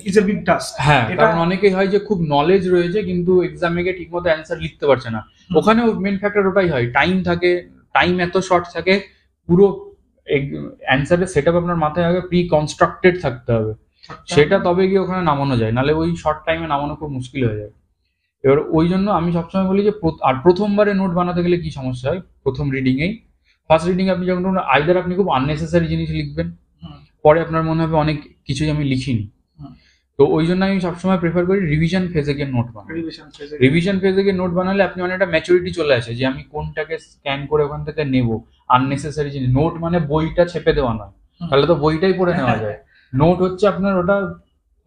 is a big task. হ্যাঁ, কারণ অনেকেই হয় যে খুব নলেজ রয়েছে কিন্তু এক্সামে গিয়ে ঠিকমতো অ্যানসার লিখতে পারছে না। ওখানেও মেন ফ্যাক্টর ওটাই হয়, টাইম থাকে, টাইম এত শর্ট থাকে, পুরো অ্যানসারের সেটআপ আপনার মাথায় আগে প্রি কনস্ট্রাক্টেড থাকতে হবে, সেটা তবে গিয়ে ওখানে নামানো যায়, নাহলে ওই শর্ট টাইমে নামানো খুব মুশকিল হয়ে যায়। এবার ওই জন্য আমি সবসময় বলি যে, আর প্রথমবারে নোট বানাতে গেলে কি সমস্যা হয়, প্রথম রিডিংয়েই, ফার্স্ট রিডিং আপনি যখন আইদার আপনি খুব আননেসেসারি জিনিস লিখবেন, পরে আপনার মনে হবে অনেক কিছুই আমি লিখিনি। তো ওই জন্য আমি সবসময় প্রেফার করি রিভিশন ফেজে গিয়ে নোট বানানো। রিভিশন ফেজে গিয়ে নোট বানালে আপনি অনেকটা ম্যাচুরিটি চলে আসে, যে আমি কোনটাকে স্ক্যান করে ওখান থেকে নেব। আননেসেসারি জিনিস, নোট মানে বইটা ছেপে দেওয়া নয়, তাহলে তো বইটাই পড়ে নেওয়া যায়। নোট হচ্ছে আপনার ওটা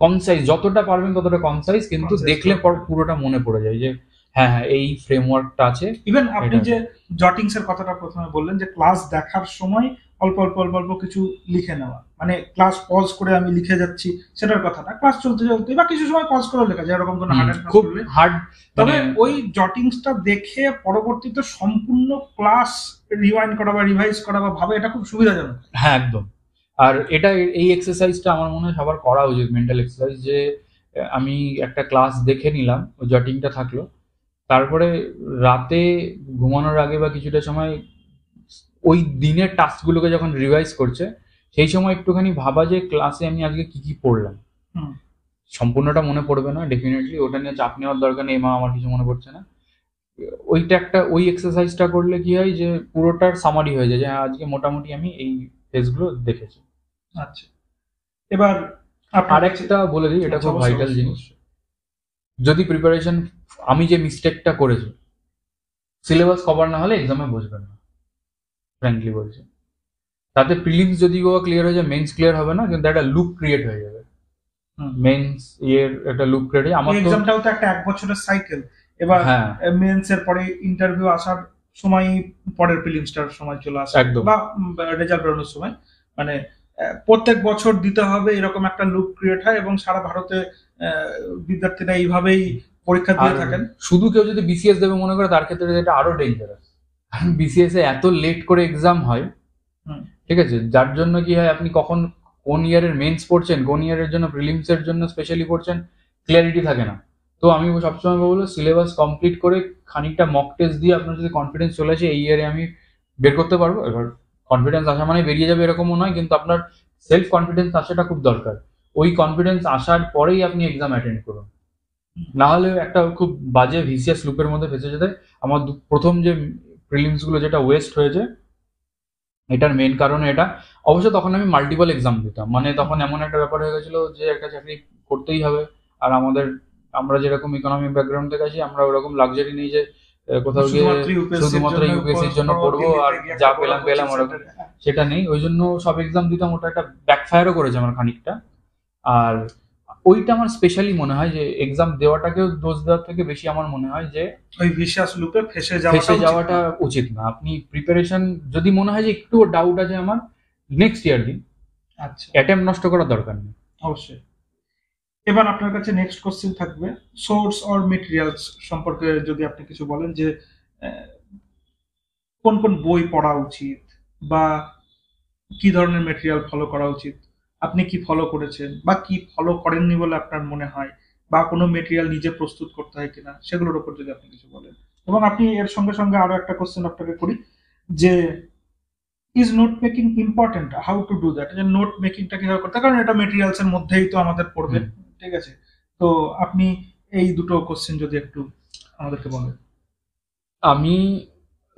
কনসাইজ, যতটা পারবেন ততটা কনসাইজ, কিন্তু দেখলে পর পুরোটা মনে পড়ে যায় যে হ্যাঁ হ্যাঁ এই ফ্রেমওয়ার্কটা আছে। ইভেন আপনি যে জটিংস এর কথাটা প্রথমে বললেন, যে ক্লাস দেখার সময় অল্প অল্প অল্প অল্প কিছু লিখে নেওয়া, মানে ক্লাস পজ করে আমি লিখে যাচ্ছি সেটার কথা না, ক্লাস চলতে চলতে বা কিছু সময় পজ করে লেখা যায়, এরকম কোনো হার্ড। তবে ওই জটিংসটা দেখে পরবর্তীতে সম্পূর্ণ ক্লাস রিওয়াইন্ড করা বা রিভাইজ করা বা ভাবে, এটা খুব সুবিধাজনক। হ্যাঁ, একদম। আর এটা, এই এক্সারসাইজটা আমার মনে হয় সবার করা উচিত, মেন্টাল এক্সারসাইজ, যে আমি একটা ক্লাস দেখে নিলাম, ওই জটিংটা থাকলো, তারপরে রাতে ঘুমানোর আগে বা কিছুটা সময় ওই দিনের টাস্কগুলোকে যখন রিভাইজ করছে, সেই সময় একটুখানি ভাবা যে ক্লাসে আমি আজকে কি কি পড়লাম। সম্পূর্ণটা মনে পড়বে না ডেফিনেটলি, ওটা নিয়ে চাপ নেওয়ার দরকার নেই, আমার কিছু মনে পড়ছে না। ওইটা একটা, ওই এক্সারসাইজটা করলে কি হয় যে পুরোটার সামারি হয়ে যায়, যে আজকে মোটামুটি আমি এই ফেজগুলো দেখেছি। আচ্ছা, এবার আরেকটা বলে দিই, এটা খুব ভাইটাল জিনিস, যদি প্রিপারেশন, আমি যে মিস্টেকটা করেছি, সিলেবাস কভার না হলে এক্সামে বসবেন না, ফ্র্যাঙ্কলি বলছি। তাতে প্রিলিমস যদি ক্লিয়ার হয়ে যায়, মেন্স ক্লিয়ার হবে না, কিন্তু একটা লুপ ক্রিয়েট হয়ে যাবে। মেন্স এর একটা লুপ ক্রিয়েট হয়ে আমার এক্সামটাও তো একটা 1 বছরের সাইকেল। এবার হ্যাঁ মেন্স এর পরে ইন্টারভিউ আসার সময় পরের প্রিলিমসটার সময় চলে আসে, একদম। বা রেজাল্ট বেরোনোর সময়, মানে প্রত্যেক বছর দিতে হবে এরকম একটা লুপ ক্রিয়েট হয়, এবং সারা ভারতে বিদ্যার্থীরা এইভাবেই পরীক্ষা দিয়ে থাকেন। শুধু কেউ যদি বিসিএস দেবে মনে করে, তার ক্ষেত্রে এটা আরো ডেঞ্জারাস। বিসিএস এ এত লেট করে এক্সাম হয়, ঠিক আছে, যার জন্য কি হয়, আপনি কখন কোন ইয়ারের মেন্স পড়ছেন, কোন ইয়ারের জন্য প্রিলিমস এর জন্য স্পেশালি পড়ছেন, ক্লিয়ারিটি থাকে না। তো আমি সবসময় বলবো সিলেবাস কমপ্লিট করে খানিকটা মক টেস্ট দিয়ে আপনার যদি কনফিডেন্স চলে আসে এই ইয়ারে আমি বের করতে পারবো, এবার কনফিডেন্স আসা মানে বেরিয়ে যাবে এরকমও নয়, কিন্তু আপনার সেলফ কনফিডেন্স আসাটা খুব দরকার। ওই কনফিডেন্স আসার পরেই আপনি এক্সাম অ্যাটেন্ড করুন, না হলে একটা খুব বাজে ভিসিএস লুপের মধ্যে ফেসে যেতে। আমার প্রথম যে প্রিলিমস গুলো যেটা ওয়েস্ট হয়েছে, এটার মেন কারণ এটা। অবশ্য তখন আমি মাল্টিপল এক্সাম দিতাম, মানে তখন এমন একটা ব্যাপার হয়ে গেছিল যে একটা চাকরি করতেই হবে। আর আমরা যেরকম ইকোনমি ব্যাকগ্রাউন্ড থেকে আসি, আমরা ওরকম লাক্সারি নেই যে কোথাও গিয়ে শুধুমাত্র ইউপিএসসির জন্য পড়বো আর যা পেলাম ওরকম, সেটা নেই। ওই জন্য সব এক্সাম দিতাম, ওটা একটা ব্যাকফায়ারও করেছে আমার খানিকটা। আর ওইটা আমার স্পেশালি মনে হয় যে এক্সাম দেওয়াটাকেও দোষ দেওয়ার থেকে বেশি আমার মনে হয় যে ওই ভিশাস লুপে ফেসে যাওয়াটা উচিত না। আপনি প্রিপারেশন যদি মনে হয় যে একটু ডাউট আছে আমার, নেক্সট ইয়ার দিন, আচ্ছা, অ্যাটেম্প নষ্ট করার দরকার নেই। অবশ্যই। এবার আপনার কাছে নেক্সট কোশ্চেন থাকবে সোর্স অর মেটেরিয়ালস সম্পর্কে, যদি আপনি কিছু বলেন যে কোন কোন বই পড়া উচিত, বা কি ধরনের মেটেরিয়াল ফলো করা উচিত, আপনি কি ফলো করেছেন বা কি ফলো করেননি বলে আপনার মনে হয়, বা কোনো মেটেরিয়াল নিজে প্রস্তুত করতে হয় কিনা, সেগুলোর উপর যদি আপনি কিছু বলেন। এবং আপনি এর সঙ্গে সঙ্গে আরো একটা কোশ্চেন আপনাকে করি যে is note making important, how to do that, যে নোট মেকিংটা কিভাবে করতে হয়, কারণ এটা মেটেরিয়ালস এর মধ্যেই তো আমাদের পড়বে, ঠিক আছে। তো আপনি এই দুটো কোশ্চেন যদি একটু আমাদেরকে বলেন। আমি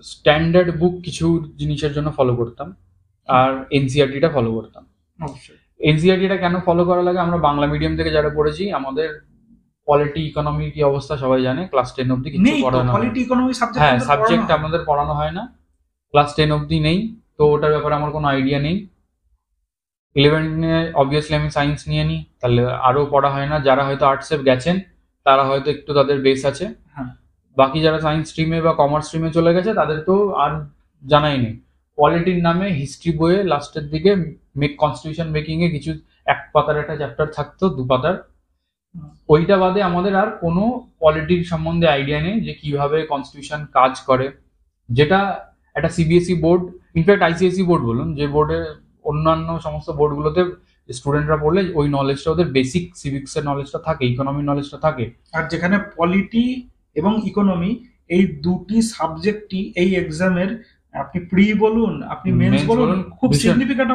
স্ট্যান্ডার্ড বুক কিছু জিনিসের জন্য ফলো করতাম, আর এনসিআরটিটা ফলো করতাম। অবশ্যই। এনসিআরটিটা কেন ফলো করা লাগে, আমরা বাংলা মিডিয়াম থেকে যারা পড়েছি, আমাদের পলিটি ইকোনমি কি অবস্থা সবাই জানে। ক্লাস 10 অবধি কিছু পড়ানো হয়, হ্যাঁ সাবজেক্ট আমাদের পড়ানো হয় না, ক্লাস 10 অবধি নেই। তো ওটার ব্যাপারে আমার কোনো আইডিয়া নেই। 11-এ অবভিয়াসলি আমি সায়েন্স নিয়ে নিই, তাহলে আরো পড়া হয় না। যারা হয়তো আর্টসে গেছেন তারা হয়তো একটু তাদের বেস আছে, বাকি যারা সায়েন্স স্ট্রিমে বা কমার্স স্ট্রিমে চলে গেছে তাদের তো আর জানাই নেই। পলিটির নামে হিস্ট্রি বইয়ে লাস্টের দিকে কনস্টিটিউশন মেকিং এ কিছু 1 পাতার একটা চ্যাপ্টার থাকতো, 2 পাতার, ওইটা বাদে আমাদের আর কোনো পলিটির সম্বন্ধে আইডিয়া নেই যে কিভাবে কনস্টিটিউশন কাজ করে। যেটা একটা CBSE board, in fact ICSE board বলুন, যে বোর্ডে অন্যান্য সমস্ত বোর্ডগুলোতে স্টুডেন্টরা পড়লে ওই নলেজটা, ওদের বেসিক সিভিক্স এর নলেজটা থাকে, ইকোনমি নলেজটা থাকে। আর যেখানে পলিটি এবং ইকোনমি এই দুটি সাবজেক্টই এই এক্সামের, আপনি প্রি বলুন আপনি মেন্স বলুন, খুব সিগনিফিক্যান্ট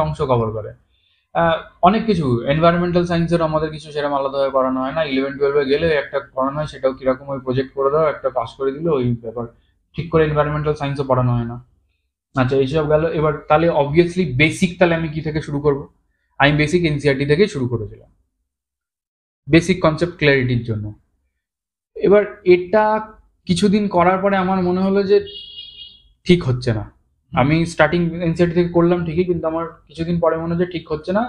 অংশ কভার করে। অনেক কিছু এনভায়রনমেন্টাল সায়েন্সের আমাদের কিছু সেরকম আলাদাভাবে পড়ানো হয় না। 11-12 গেলে একটা পড়ানো হয়, সেটাও কিরকম ওই প্রজেক্ট করে দাও, একটা পাস করে দিল, ওই ব্যাপার। ঠিক করে এনভায়রনমেন্টাল সায়েন্সও পড়ানো হয় না। আচ্ছা, এইসব গেল। এবার তাহলে অবভিয়াসলি বেসিক, তাহলে আমি কি থেকে শুরু করব? আমি বেসিক এনসিআরটি থেকে শুরু করেছিলাম, বেসিক কনসেপ্ট ক্ল্যারিটির জন্য। এবার এটা কিছুদিন করার পরে আমার মনে হলো যে ঠিক হচ্ছে না। আমি স্টার্টিং এনসিআরটি থেকে করলাম ঠিকই, কিন্তু আমার কিছুদিন পরে মনে হচ্ছে ঠিক হচ্ছে না।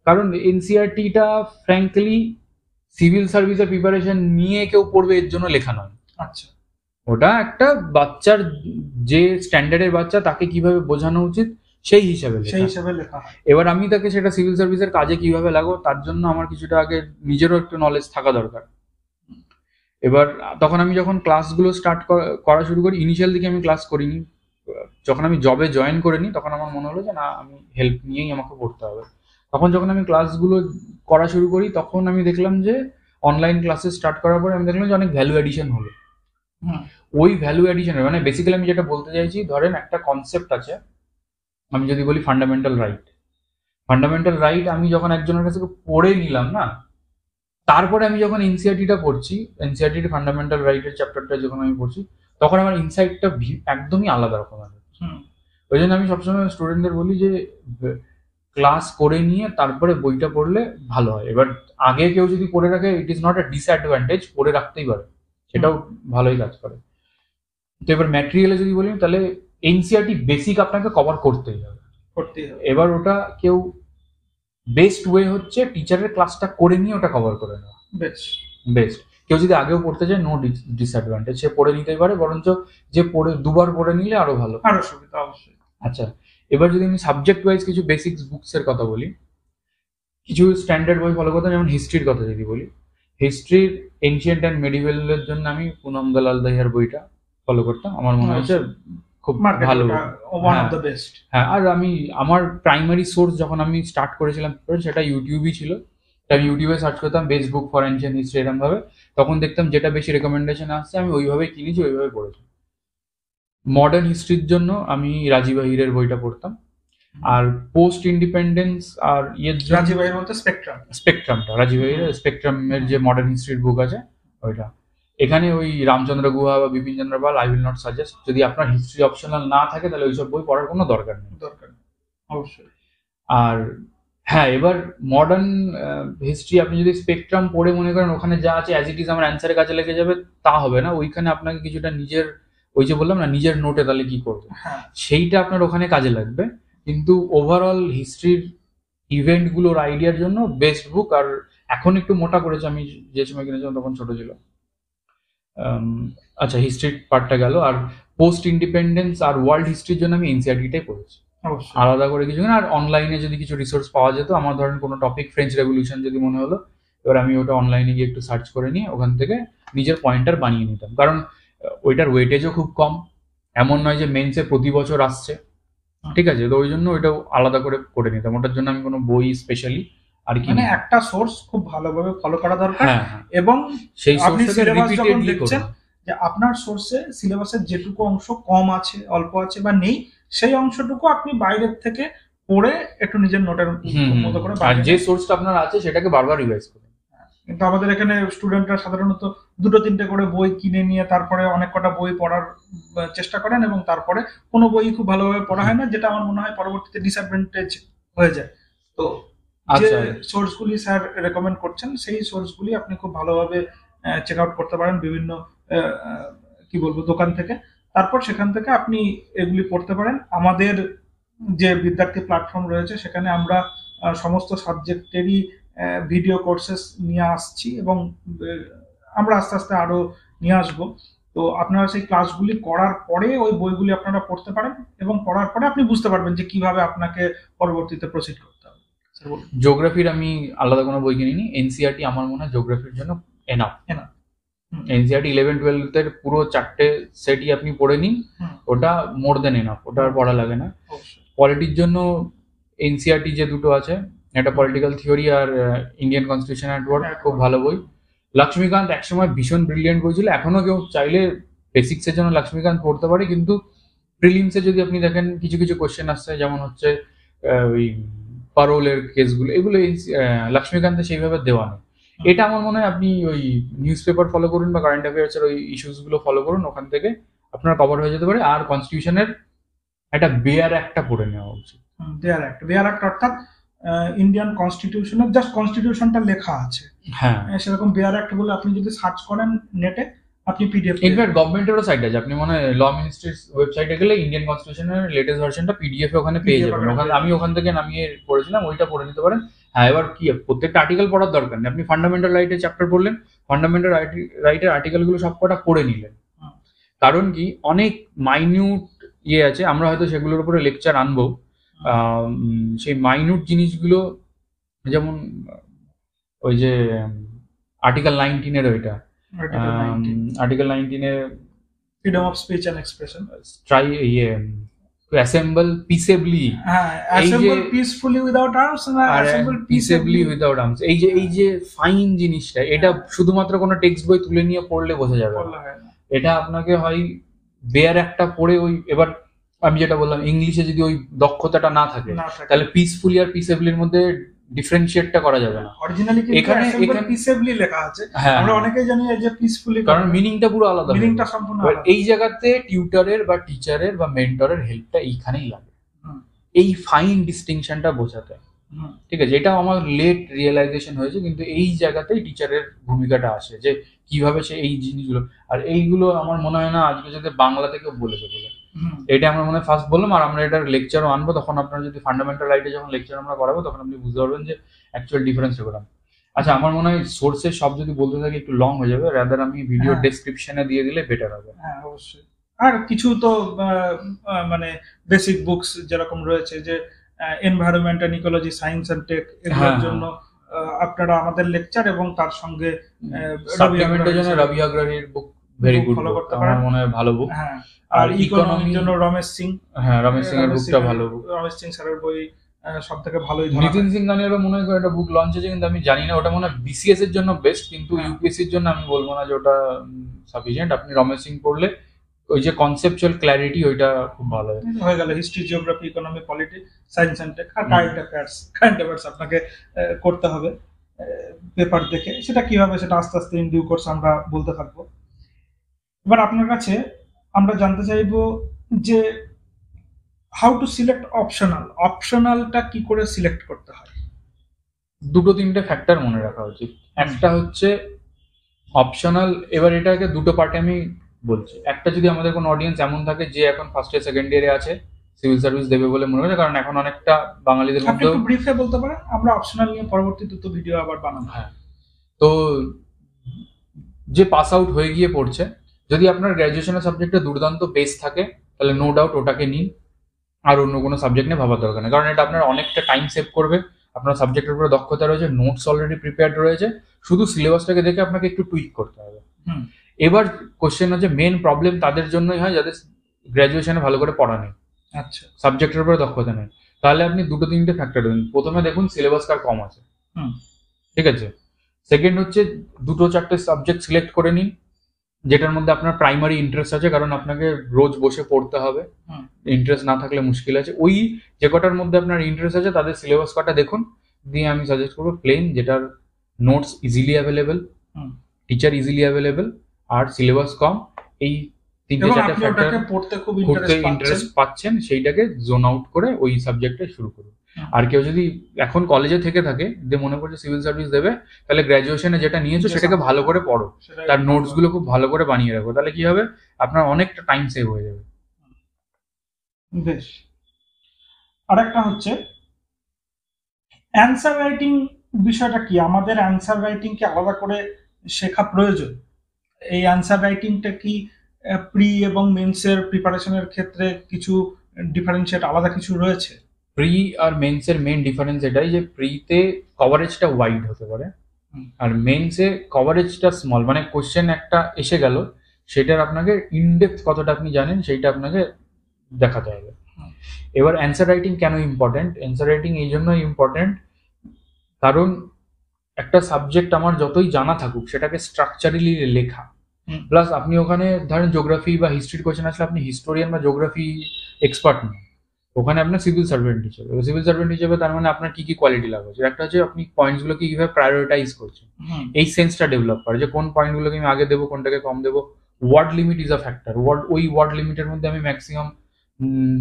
কারণ এনসিআরটিটা ফ্র্যাঙ্কলি সিভিল সার্ভিসের প্রিপারেশন নিয়ে কেউ পড়বে এর জন্য লেখা নয়। আচ্ছা, ওটা একটা বাচ্চার, যে স্ট্যান্ডার্ডের বাচ্চা তাকে কিভাবে বোঝানো উচিত সেই হিসাবে লেখা। এবার আমি তাকে সেটা সিভিল সার্ভিসের কাজে কিভাবে লাগো, তার জন্য আমার কিছুটা আগে নিজেরও একটু নলেজ থাকা দরকার। এবার তখন আমি যখন ক্লাসগুলো স্টার্ট করা শুরু করি, ইনিশিয়াল দিকে আমি ক্লাস করিনি। যখন আমি জবে জয়েন করে নিই তখন আমার মনে হলো যে না, আমি হেল্প নিয়েই আমাকে পড়তে হবে। তখন যখন আমি ক্লাসগুলো করা শুরু করি, তখন আমি দেখলাম যে অনলাইন ক্লাসে স্টার্ট করার পরে আমি দেখলাম যে অনেক ভ্যালু অ্যাডিশন হলো। ওই ভ্যালু অ্যাডিশনের মানে বেসিক্যালি আমি যেটা বলতে চাইছি, ধরেন একটা কনসেপ্ট আছে, আমি যদি বলি ফান্ডামেন্টাল রাইট, আমি যখন একজনের কাছে পড়ে নিলাম না, তারপরে আমি যখন এনসিআরটিটা পড়ছি, এনসিআরটির ফান্ডামেন্টাল রাইটের চ্যাপ্টারটা যখন আমি পড়ছি, তখন আমার ইনসাইটটা একদমই আলাদা রকমের। ওই জন্য আমি সবসময় স্টুডেন্টদের বলি যে ক্লাস করে নিয়ে তারপরে বইটা পড়লে ভালো হয়। এবার আগে কেউ যদি পড়ে রাখে, it is not a disadvantage, পড়ে রাখতেই পারে, সেটাও ভালোই কাজ করে। তো এবার ম্যাটেরিয়ালে যদি বলি, তাহলে এনসিইআরটি বেসিক আপনাকে কভার করতেই হবে। এবার ওটা কেউ বেস্ট ওয়ে হচ্ছে টিচারের ক্লাসটা করে নিয়ে ওটা কভার করে নেওয়া বেস্ট। কেউ যদি আগেও পড়তে চায়, নো ডিসঅ্যাডভান্টেজ, সে পড়ে নিতেই পারে, বরঞ্চ যে পড়ে দুবার পড়ে নিলে আরো ভালো, আরো সুবিধা অবশ্যই। আচ্ছা, এবার যদি আমি সাবজেক্ট ওয়াইজ কিছু বেসিক্স বুকস এর কথা বলি, কিছু স্ট্যান্ডার্ড বই ফলো করতাম। যেমন হিস্ট্রির কথা যদি বলি, হিস্ট্রির এনশিয়েন্ট অ্যান্ড মেডিভেলের জন্য আমি পুনম দলাল দাহিয়ার বইটা ফলো করতাম। আমার মনে হচ্ছে খুব ভালো, হ্যাঁ। আর আমি আমার প্রাইমারি সোর্স যখন আমি স্টার্ট করেছিলাম সেটা ইউটিউবই ছিল। আমি ইউটিউবে সার্চ করতাম best book for ancient history এরকম ভাবে, তখন দেখতাম যেটা বেশি রেকমেন্ডেশন আসছে আমি ওইভাবে কিনেছি, ওইভাবে পড়েছি। মডার্ন হিস্ট্রির জন্য আমি রাজীব আহিরের বইটা পড়তাম। আর পোস্ট ইন্ডিপেন্ডেন্স আর রাজীব আহির বলতে স্পেকট্রামটা, রাজীব আহিরের স্পেকট্রামের যে মডার্ন হিস্ট্রির বুক আছে ওইটা। এখানে ওই রামচন্দ্র গুহা বা Bipin Chandra Pal I will not suggest. যদি আপনার হিস্ট্রি অপশনাল না থাকে তাহলে ওইসব বই পড়ার কোনো দরকার নেই অবশ্যই। আর হ্যাঁ, এবার মডার্ন হিস্ট্রি আপনি যদি স্পেকট্রাম পড়ে মনে করেন ওখানে যা আছে অ্যাজ ইট ইজ আমার অ্যান্সারের কাছে লেগে যাবে, তা হবে না। ওইখানে আপনাকে কিছুটা নিজের, ওই যে বললাম না, নিজের নোটে তাহলে কি করবে, সেইটা আপনার ওখানে কাজে লাগবে। কিন্তু ওভারঅল হিস্ট্রির ইভেন্টগুলোর আইডিয়ার জন্য বেস্ট বুক। আর এখন একটু মোটা করেছে, আমি যে সময় কিনেছিলাম তখন ছোট ছিল। আচ্ছা, হিস্ট্রির পার্টটা গেল। আর পোস্ট ইন্ডিপেন্ডেন্স আর ওয়ার্ল্ড হিস্ট্রির জন্য আমি এনসিইআরটিটাই পড়েছি, আলাদা করে কিছু না। আর অনলাইনে যদি কিছু রিসোর্স পাওয়া যেত, আমার ধরেন কোনো টপিক ফ্রেঞ্চ রেভলিউশন যদি মনে হলো, এবার আমি ওটা অনলাইনে গিয়ে একটু সার্চ করে নিয়ে ওখান থেকে নিজের পয়েন্টার বানিয়ে নিতাম। কারণ ওইটার ওয়েটেজও খুব কম, এমন নয় যে মেন্সে প্রতি বছর আসছে, ঠিক আছে? তো ওই জন্য ওইটাও আলাদা করে নিতাম। ওটার জন্য আমি কোনো বই স্পেশালি আর কি, মানে একটা সোর্স খুব ভালোভাবে ফলো করা দরকার। এবং সেই সোর্স থেকে রিপিটেডলি দেখছেন যে আপনার সোর্সে সিলেবাসের যেটুকু অংশ কম আছে, অল্প আছে বা নেই, সেই অংশটুকু আপনি বাইরের থেকে পড়ে একটু নিজের নোটের মতো করে, আর যে সোর্সটা আপনার আছে সেটাকে বারবার রিভাইজ করুন। কিন্তু আমাদের এখানে স্টুডেন্টরা সাধারণত 2-3টে করে বই কিনে নিয়ে তারপরে অনেক কটা বই পড়ার চেষ্টা করেন, এবং তারপরে কোনো বই খুব ভালোভাবে পড়া হয় না, যেটা আমার মনে হয় পরবর্তীতে ডিসঅ্যাডভান্টেজ হয়ে যায়। তো যে সোর্সগুলি স্যার রেকমেন্ড করছেন, সেই সোর্সগুলি আপনি খুব ভালোভাবে চেক আউট করতে পারেন বিভিন্ন কি বলবো দোকান থেকে। তারপর সেখান থেকে আপনি এগুলি পড়তে পারেন। আমাদের যে বিদ্যার্থী প্ল্যাটফর্ম রয়েছে সেখানে আমরা সমস্ত সাবজেক্টেরই ভিডিও কোর্সেস নিয়ে আসছি, এবং আমরা আস্তে আস্তে আরো নিয়ে আসবো। তো আপনারা সেই ক্লাসগুলি করার পরে ওই বইগুলি আপনারা পড়তে পারেন, এবং পড়ার পরে আপনি বুঝতে পারবেন যে কিভাবে আপনাকে পরবর্তীতে প্রসিড করতে হবে। জিওগ্রাফির আমি আলাদা কোনো বই কিনিনি। এনসিইআরটি আমার মনে হয় জিওগ্রাফির জন্য এনাফ। এনসিইআরটি 11-12 এর পুরো 4টে সেটই আপনি পড়ে নিন, ওটা মোর দেন এনাফ, ওটা আর পড়া লাগে না। পলিটির জন্য এনসিইআরটি যে দুটো আছে, একটা পলিটিক্যাল থিওরি আর ইন্ডিয়ান কনস্টিটিউশন অ্যাট ওয়ার্ক, খুব ভালো বই। লক্ষ্মীকান্ত একসময় ভীষণ ব্রিলিয়েন্ট বই ছিল, এখনো কেউ চাইলে বেসিক্সের জন্য লক্ষ্মীকান্ত পড়তে পারে, কিন্তু প্রিলিমসে যদি আপনি দেখেন কিছু কিছু কোশ্চেন আসছে, যেমন হচ্ছে ওই পারোলের কেসগুলো, এগুলো লক্ষ্মীকান্তে সেইভাবে দেওয়া নেই। এটা আমার মনে হয় আপনি ওই নিউজ পেপার ফলো করুন বা কারেন্ট অ্যাফেয়ার্সের ওই ইস্যুস গুলো ফলো করুন, ওখান থেকে আপনার কভার হয়ে যেতে পারে। আর কনস্টিটিউশনের একটা বেয়ার একটা পড়ে নেওয়া উচিত। বেয়ার অ্যাক্ট অর্থাৎ ইন্ডিয়ান কনস্টিটিউশনের জাস্ট কনস্টিটিউশনটা লেখা আছে, হ্যাঁ, সেরকম বেয়ার অ্যাক্ট বলে আপনি যদি সার্চ করেন নেটে, আপনি পিডিএফ, ইনফ্যাক্ট গভর্নমেন্টেরও সাইট আছে, আপনি মনে হয় ল মিনিস্ট্রির ওয়েবসাইটে গেলে ইন্ডিয়ান কনস্টিটিউশনের লেটেস্ট ভার্সনটা পিডিএফ ওখানে পেয়ে যাবেন। ওখানে আমি ওখান থেকে নামিয়ে পড়েছিলাম, ওইটা পড়ে নিতে পারেন। হ্যাঁ, এবার কি প্রত্যেকটা আর্টিকেল পড়ার দরকার নেই, আপনি ফান্ডামেন্টাল রাইটের চ্যাপ্টার পড়লেন, ফান্ডামেন্টাল রাইটের আর্টিকেলগুলো সবকটা পড়ে নিলেন। কারণ কি অনেক মাইনিউট ইয়ে আছে, আমরা হয়তো সেগুলোর উপরে লেকচার আনবো। সেই মাইনিউট জিনিসগুলো, যেমন ওই যে আর্টিকেল 19 ওইটা, article 19 freedom of speech and expression, assemble peaceably, assemble peacefully without arms, assemble peaceably without arms, এই যে ফাইন জিনিসটা, এটা শুধুমাত্র কোনো টেক্সট বই তুলে নিয়ে পড়লে বোঝা যাবে না। এটা আপনাকে হয় বেয়ার একটা পড়ে, ওই এবার আমি যেটা বললাম, ইংলিশে যদি ওই দক্ষতাটা না থাকে তাহলে পিসফুলি আর পিসেবলির মধ্যে ডিফারেন্সিয়েটটা করা যাবে না। অরিজিনালি কিন্তু এখানে পিসেবলি লেখা আছে, আমরা অনেকেই জানি যে পিসফুলি, কারণ মিনিংটা পুরো আলাদা, মিনিংটা সম্পূর্ণ আলাদা। এই জায়গাতে টিউটরের বা টিচারের বা মেন্টরের হেল্পটা এইখানেই লাগে, এই ফাইন ডিস্টিংশনটা বোঝাতে। হুম, ঠিক আছে, এটা আমার লেট রিয়েলাইজেশন হয়েছে, কিন্তু এই জায়গাতেই টিচারের ভূমিকাটা আসে, যে কিভাবে সে এই জিনিসগুলো, আর এইগুলো আমার মনে হয় না আজকে যদি বাংলা থেকেও বলেছে বলে, হুম, এটা আমরা মনে হয় ফার্স্ট বললাম। আর আমরা এটার লেকচারও আনবো, তখন আপনারা যদি ফান্ডামেন্টাল রাইটে যখন লেকচার আমরা করাবো তখন আপনি বুঝতে পারবেন যে অ্যাকচুয়াল ডিফারেন্সটা কোথায়। আচ্ছা, আমার মনে হয় সোর্সের সব যদি বলতে থাকি একটু লং হয়ে যাবে, রাদার আমি ভিডিও হ্যাঁ, ডেসক্রিপশনে দিয়ে দিলে বেটার হবে। হ্যাঁ, অবশ্যই। আর কিছু তো মানে বেসিক বুকস যেরকম রয়েছে, যে environment and ecology, science and tech, এগুলোর হ্যাঁ, জন্য আপনারা আমাদের লেকচার এবং তার সঙ্গে রবি সাপ্লিমেন্টের জন্য আগ্রওয়ালের রবি আগ্রহীর বুক ভেরি গুড ফলো বুক, করতে আমার পারেন। মনে হয় ভালো বুক। হ্যাঁ, আর আর ইকোনমির জন্য রমেশ সিং, হ্যাঁ, রমেশ সিং এর বুকটা ভালো বুক। রমেশ সিং স্যারের বই সব থেকে ভালোই ধরা নিতিন হয়। সিংহানিয়ারও মনে হয় একটা বুক লঞ্চ হয়েছে, কিন্তু আমি জানি না, ওটা মনে হয় বিসিএস এর জন্য বেস্ট, কিন্তু হ্যাঁ। ইউপিএসসি এর জন্য আমি বলবো না যে ওটা সাফিসিয়েন্ট। আপনি রমেশ সিং পড়লে ওই যে কনসেপচুয়াল ক্ল্যারিটি, ওইটা খুব ভালো হয়। হয়ে গেল history, geography, economy, polity, science and tech. আর কারেন্ট অ্যাফেয়ার্স আপনাকে করতে হবে পেপার দেখে। সেটা কিভাবে, সেটা আস্তে আস্তে ইন ডিউ কোর্স আমরা বলতে থাকবো। এবার আপনার কাছে আমরা জানতে চাইবো যে হাউ টু সিলেক্ট অপশনালটা কি করে সিলেক্ট করতে হয়? দুটো তিনটে ফ্যাক্টর মনে রাখা উচিত। একটা হচ্ছে অপশনাল, এবার এটাকে দুটো পার্টে আমি বলছি। একটা, যদি আমাদের কোনো অডিয়েন্স এমন থাকে যে এখন ফার্স্ট ইয়ার সেকেন্ড ইয়ারে আছে, সিভিল সার্ভিস দেবে বলে মনে হচ্ছে, কারণ এখন অনেকটা বাঙালিদের আপনি মধ্যেও, একটু ব্রিফে বলতে পারেন, আমরা অপশনাল নিয়ে পরবর্তী দুটো ভিডিও আবার বানাবো। হ্যাঁ, তো যে পাস আউট হয়ে গিয়ে পড়ছে, যদি আপনার গ্র্যাজুয়েশনের সাবজেক্টে দুর্দান্ত বেস থাকে, তাহলে নো ডাউট ওটাকে নিন, আর অন্য কোনো সাবজেক্ট নিয়ে ভাবার দরকার নেই, কারণ এটা আপনার অনেকটা টাইম সেভ করবে। আপনার সাবজেক্টের উপরে দক্ষতা রয়েছে, নোটস অলরেডি প্রিপেয়ার্ড রয়েছে, শুধু সিলেবাসটাকে দেখে আপনাকে একটু টুইক করতে হবে। হুম, এবার কোশ্চেন হচ্ছে, মেন প্রবলেম তাদের জন্যই হয় যাদের গ্র্যাজুয়েশনে ভালো করে পড়া নেই, আচ্ছা, সাবজেক্টের উপরে দক্ষতা নেই। তাহলে আপনি দুটো তিনটে ফ্যাক্টর দিন। প্রথমে দেখুন সিলেবাস কার কম আছে, হুম, ঠিক আছে। সেকেন্ড হচ্ছে দুটো চারটে সাবজেক্ট সিলেক্ট করে নিন যেটার মধ্যে আপনার প্রাইমারি ইন্টারেস্ট আছে, কারণ আপনাকে রোজ বসে পড়তে হবে, হুম, ইন্টারেস্ট না থাকলে মুশকিল আছে। ওই যে কটার মধ্যে আপনার ইন্টারেস্ট আছে তাদের সিলেবাস কটা দেখুন, দিয়ে আমি সাজেস্ট করবো প্লেন, যেটার নোটস ইজিলি অ্যাভেলেবেল, হুম। টিচার ইজিলি অ্যাভেলেবেল, আর সিলেবাস কম। এই তিনটে এবং চারটে আপনি ফ্যাক্টর ওটাকে পড়তে খুব ঘুরতে ইন্টারেস্ট পাচ্ছেন। ইন্টারেস্ট পাচ্ছেন, সেইটাকে জোন আউট করে ওই সাবজেক্টে শুরু করুন। হুম। আর কেউ যদি এখন কলেজে থেকে থাকে, যে মনে করছে সিভিল সার্ভিস দেবে, তাহলে গ্র্যাজুয়েশনে যেটা নিয়েছো যে সেটাকে subject ভালো করে পড়ো, সেটাই তার ভালো নোটস হবে। গুলো খুব ভালো করে বানিয়ে রাখো, তাহলে কি হবে, আপনার অনেকটা টাইম সেভ হয়ে যাবে। বেশ। আরেকটা হচ্ছে অ্যান্সার রাইটিং বিষয়টা কি? আমাদের অ্যান্সার রাইটিং কি আলাদা করে শেখা প্রয়োজন? এই অ্যান্সার রাইটিংটা কি প্রি এবং মেন্সের প্রিপারেশনের ক্ষেত্রে কিছু ডিফারেন্সিয়েট আলাদা কিছু রয়েছে? প্রি আর মেন্সের মেন ডিফারেন্স এটাই যে প্রিতে কভারেজটা ওয়াইড হতে পারে, হুম। আর মেন্সে কভারেজটা স্মল, মানে কোশ্চেন একটা এসে গেল, সেটার আপনাকে ইনডেপথ কতটা আপনি জানেন সেইটা আপনাকে দেখাতে হবে। হুম। এবার অ্যান্সার রাইটিং কেন ইম্পর্টেন্ট? অ্যান্সার রাইটিং এই জন্য ইম্পর্টেন্ট কারণ একটা সাবজেক্ট আমার যতই জানা থাকুক, সেটাকে স্ট্রাকচারালি লেখা, হুম। প্লাস আপনি ওখানে ধরেন জিওগ্রাফি বা হিস্ট্রির কোশ্চেন আসলে আপনি হিস্টোরিয়ান বা জিওগ্রাফি এক্সপার্ট নন, ওখানে আপনার সিভিল সার্ভেন্ট হিসেবে, সিভিল সার্ভেন্ট হিসেবে তার মানে আপনার কি কি কোয়ালিটি লাগছে, একটা হচ্ছে আপনি পয়েন্টসগুলোকে কিভাবে প্রায়োরিটাইজ করছেন, হুম। এই সেন্সটা ডেভেলপ করে, যে কোন পয়েন্টগুলোকে আমি আগে দেবো, কোনটাকে কম দেবো। Word limit is a factor, ওই ওয়ার্ড লিমিটের মধ্যে আমি ম্যাক্সিমাম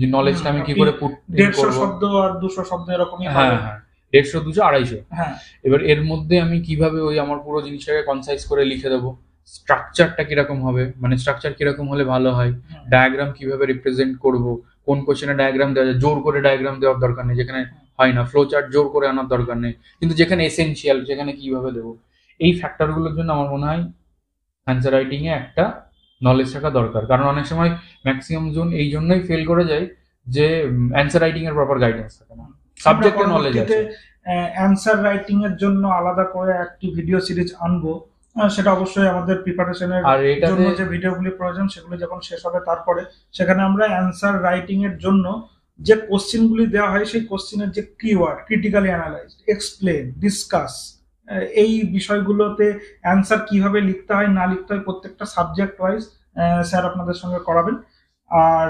যে নলেজটা আমি কি করে পুট 150 করবো। শব্দ আর 200 শব্দ এরকমই হ্যাঁ, পাবেন। হ্যাঁ, 150, 200, 250। হ্যাঁ, এবার এর মধ্যে আমি কিভাবে ওই আমার পুরো জিনিসটাকে কনসাইজ করে লিখে দেবো, স্ট্রাকচারটা কিরকম হবে, মানে স্ট্রাকচার কিরকম হলে ভালো হয়, হুম। ডায়াগ্রাম কিভাবে রিপ্রেজেন্ট করব, কোন কোশ্চেনে ডায়াগ্রাম দেওয়া যায়, জোর করে ডায়াগ্রাম দেওয়ার দরকার নেই যেখানে হয় না, ফ্লো চার্ট জোর করে আনার দরকার নেই, কিন্তু যেখানে এসেনশিয়াল সেখানে কিভাবে দেবো। এই ফ্যাক্টরগুলোর জন্য আমার মনে হয় অ্যান্সার রাইটিং এ একটা নলেজ থাকা দরকার, কারণ অনেক সময় ম্যাক্সিমাম জন এই জন্যই ফেল করে যায় যে অ্যান্সার রাইটিং এর প্রপার গাইডেন্স থাকে না, সাবজেক্টের নলেজ আছে। অ্যান্সার রাইটিং এর জন্য আলাদা করে একটি ভিডিও সিরিজ আনবো, সেটা অবশ্যই আমাদের প্রিপারেশনের আর এটাতে জন্য যে ভিডিওগুলি প্রয়োজন সেগুলো যখন শেষ হবে তারপরে সেখানে আমরা অ্যান্সার রাইটিং এর জন্য যে কোশ্চেনগুলি দেওয়া হয় সেই কোশ্চেনের যে keyword, critically analyse, explain, discuss, এই বিষয়গুলোতে অ্যান্সার কিভাবে লিখতে হয় না লিখতে হয় প্রত্যেকটা সাবজেক্ট ওয়াইজ স্যার আপনাদের সঙ্গে করাবেন। আর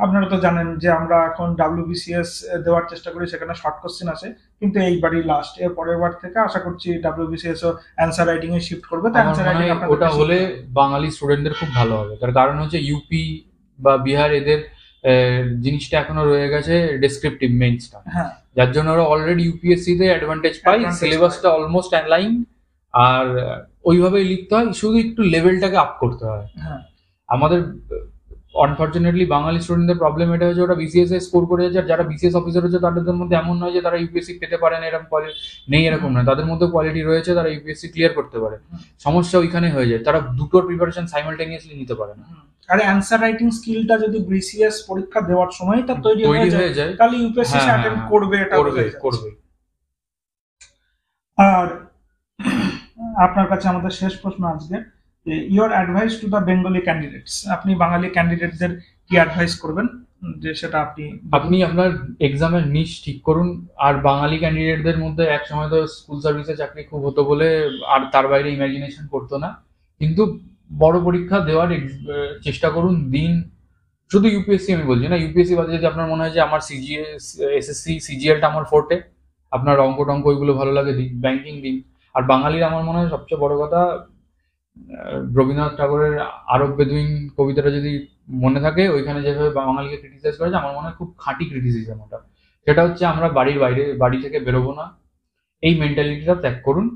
আপনারা তো জানেন যে আমরা এখন WBCS দেওয়ার চেষ্টা করি, সেখানে শর্ট কোশ্চেন আছে, কিন্তু এইবারই লাস্ট, এর পরের বার থেকে আশা করছি WBCS ও অ্যান্সার রাইটিং এ শিফট করবে। তো আমার অ্যান্সার মনে রাইটিং হয় ওটা হলে বাঙালি স্টুডেন্টদের খুব ভালো হবে, তার কারণ হচ্ছে ইউপি বা বিহার এদের জিনিসটা এখনো রয়ে গেছে ডেসক্রিপটিভ মেইনসটা, হ্যাঁ, যার জন্য ওরা অলরেডি ইউপিএসসি তে অ্যাডভান্টেজ পায়, সিলেবাসটা অলমোস্ট অ্যালাইন, আর ওইভাবেই লিখতে হয়, শুধু একটু লেভেলটাকে আপ করতে হয়। আমাদের আনফর্চুনেটলি বাঙালি স্টুডেন্টদের প্রবলেম এটা হচ্ছে ওরা বিসিএস এ স্কোর করে যাচ্ছে, আর যারা বিসিএস অফিসার হচ্ছে তাদের মধ্যে এমন নয় যে তারা ইউপিএসসি পেতে পারে না, এরকম নেই, এরকম নয়, তাদের মধ্যে কোয়ালিটি রয়েছে, তারা ইউপিএসসি ক্লিয়ার করতে পারে। সমস্যা ওইখানে হয়ে যায়, তারা দুটোর প্রিপারেশন সাইমালটেনিয়াসলি নিতে পারে না। আর অ্যানসার রাইটিং স্কিলটা যদি বিসিএস পরীক্ষা দেওয়ার সময় তার তৈরি হয়ে যায় তাহলে ইউপিএসসি অ্যাটেন্ড করবে, এটা করবে। আর আপনার কাছে আমাদের শেষ প্রশ্ন আজকে, your advice to the Bengali candidates, আপনি বাঙালি ক্যান্ডিডেটদের কি অ্যাডভাইস করবেন, যে সেটা আপনি আপনার এক্সামের নিশ ঠিক করুন। আর বাঙালি ক্যান্ডিডেটদের মধ্যে এক সময় তো স্কুল সার্ভিসে চাকরি খুব হতো বলে আর তার বাইরে ইমাজিনেশন করতো না, কিন্তু বড় পরীক্ষা দেওয়ার চেষ্টা করুন, দিন। শুধু ইউপিএসসি আমি বলছি না, ইউপিএসসি বাদে যদি আপনার মনে হয় যে আমার এসএসসি সিজিএলটা আমার ফোর্টে, আপনার অঙ্ক টঙ্ক ওইগুলো ভালো লাগে, দিন, ব্যাংকিং দিন। আর বাঙালির আমার মনে হয় সবচেয়ে বড় কথা, রবীন্দ্রনাথ ঠাকুরের আরব বেদুইন কবিতাটা যদি মনে থাকে, ওইখানে যেভাবে বাঙালিকে ক্রিটিসাইজ করেছে, আমার মনে হয় খুব খাঁটি ক্রিটিসিজম ওটা। সেটা হচ্ছে আমরা বাড়ির বাইরে, বাড়ি থেকে বেরোবো না, এই মেন্টালিটিটা ত্যাগ করুন,